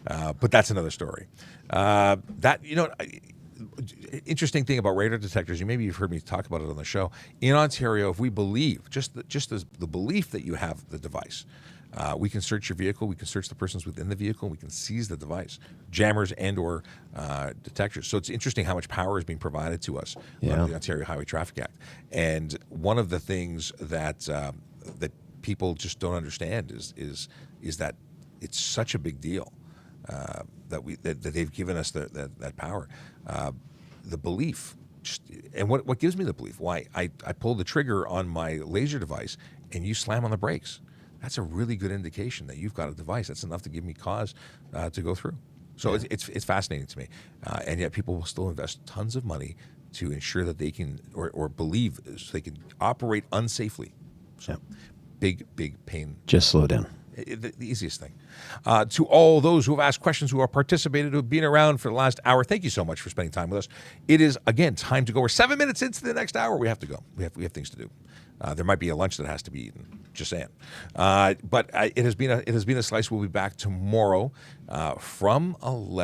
But that's another story. Interesting thing about radar detectors. Maybe you've heard me talk about it on the show. In Ontario, if we believe just the belief that you have the device. We can search your vehicle. We can search the persons within the vehicle. We can seize the device, jammers and/or detectors. So it's interesting how much power is being provided to us under the Ontario Highway Traffic Act. And one of the things that that people just don't understand is that it's such a big deal that they've given us that power. The belief. And what gives me the belief? Why I pull the trigger on my laser device and you slam on the brakes. That's a really good indication that you've got a device. That's enough to give me cause to go through. So it's fascinating to me. And yet people will still invest tons of money to ensure that they can or believe so they can operate unsafely. So big pain. Just slow down. The easiest thing. To all those who have asked questions, who have participated, who have been around for the last hour, thank you so much for spending time with us. It is, again, time to go. We're 7 minutes into the next hour. We have to go. We have things to do. There might be a lunch that has to be eaten. Just saying. But it has been a slice. We'll be back tomorrow from 10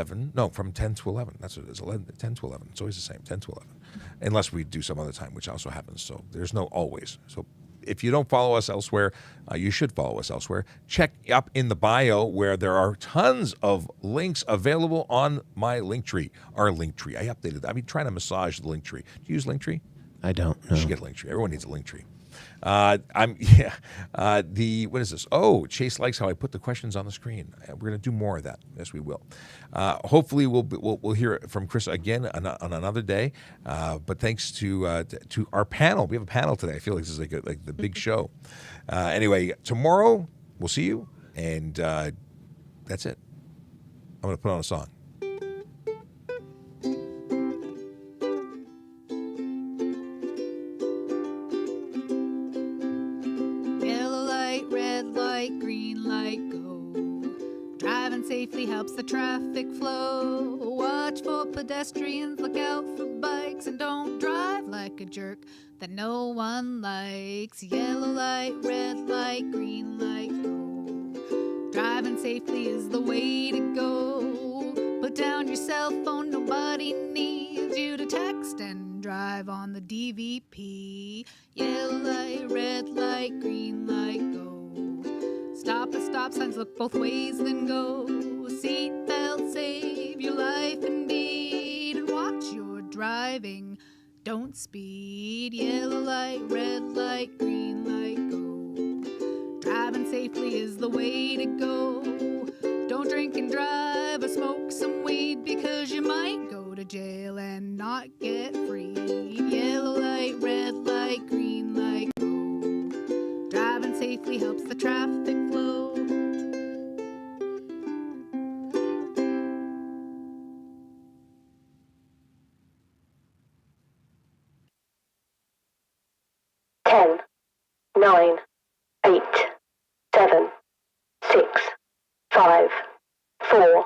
to 11. That's what it is. 10 to 11. It's always the same. 10 to 11, unless we do some other time, which also happens. So there's no always. So. If you don't follow us elsewhere, you should follow us elsewhere. Check up in the bio where there are tons of links available on my Linktree. Our Linktree. I updated that. I've been trying to massage the Linktree. Do you use Linktree? I don't know. You should get a Linktree. Everyone needs a Linktree. What is this? Oh, Chase likes how I put the questions on the screen. We're going to do more of that. Yes, we will. Hopefully, we'll hear from Chris again on another day. But thanks to our panel, we have a panel today. I feel like this is like the big show. Anyway, tomorrow we'll see you, and that's it. I'm going to put on a song. Safely helps the traffic flow. Watch for pedestrians, look out for bikes, and don't drive like a jerk that no one likes. Yellow light, red light, green light, go. Driving safely is the way to go. Put down your cell phone, nobody needs you to text and drive on the DVP. Yellow light, red light, green light, go. Stop at stop signs, look both ways, then go. Seatbelt, save your life indeed. And watch your driving, don't speed. Yellow light, red light, green light, go. Driving safely is the way to go. Don't drink and drive or smoke some weed, because you might go to jail and not get freed. Yellow light, red light, green light, go. Driving safely helps the traffic flow. Ten, 9, 8, 7, 6, 5, 4,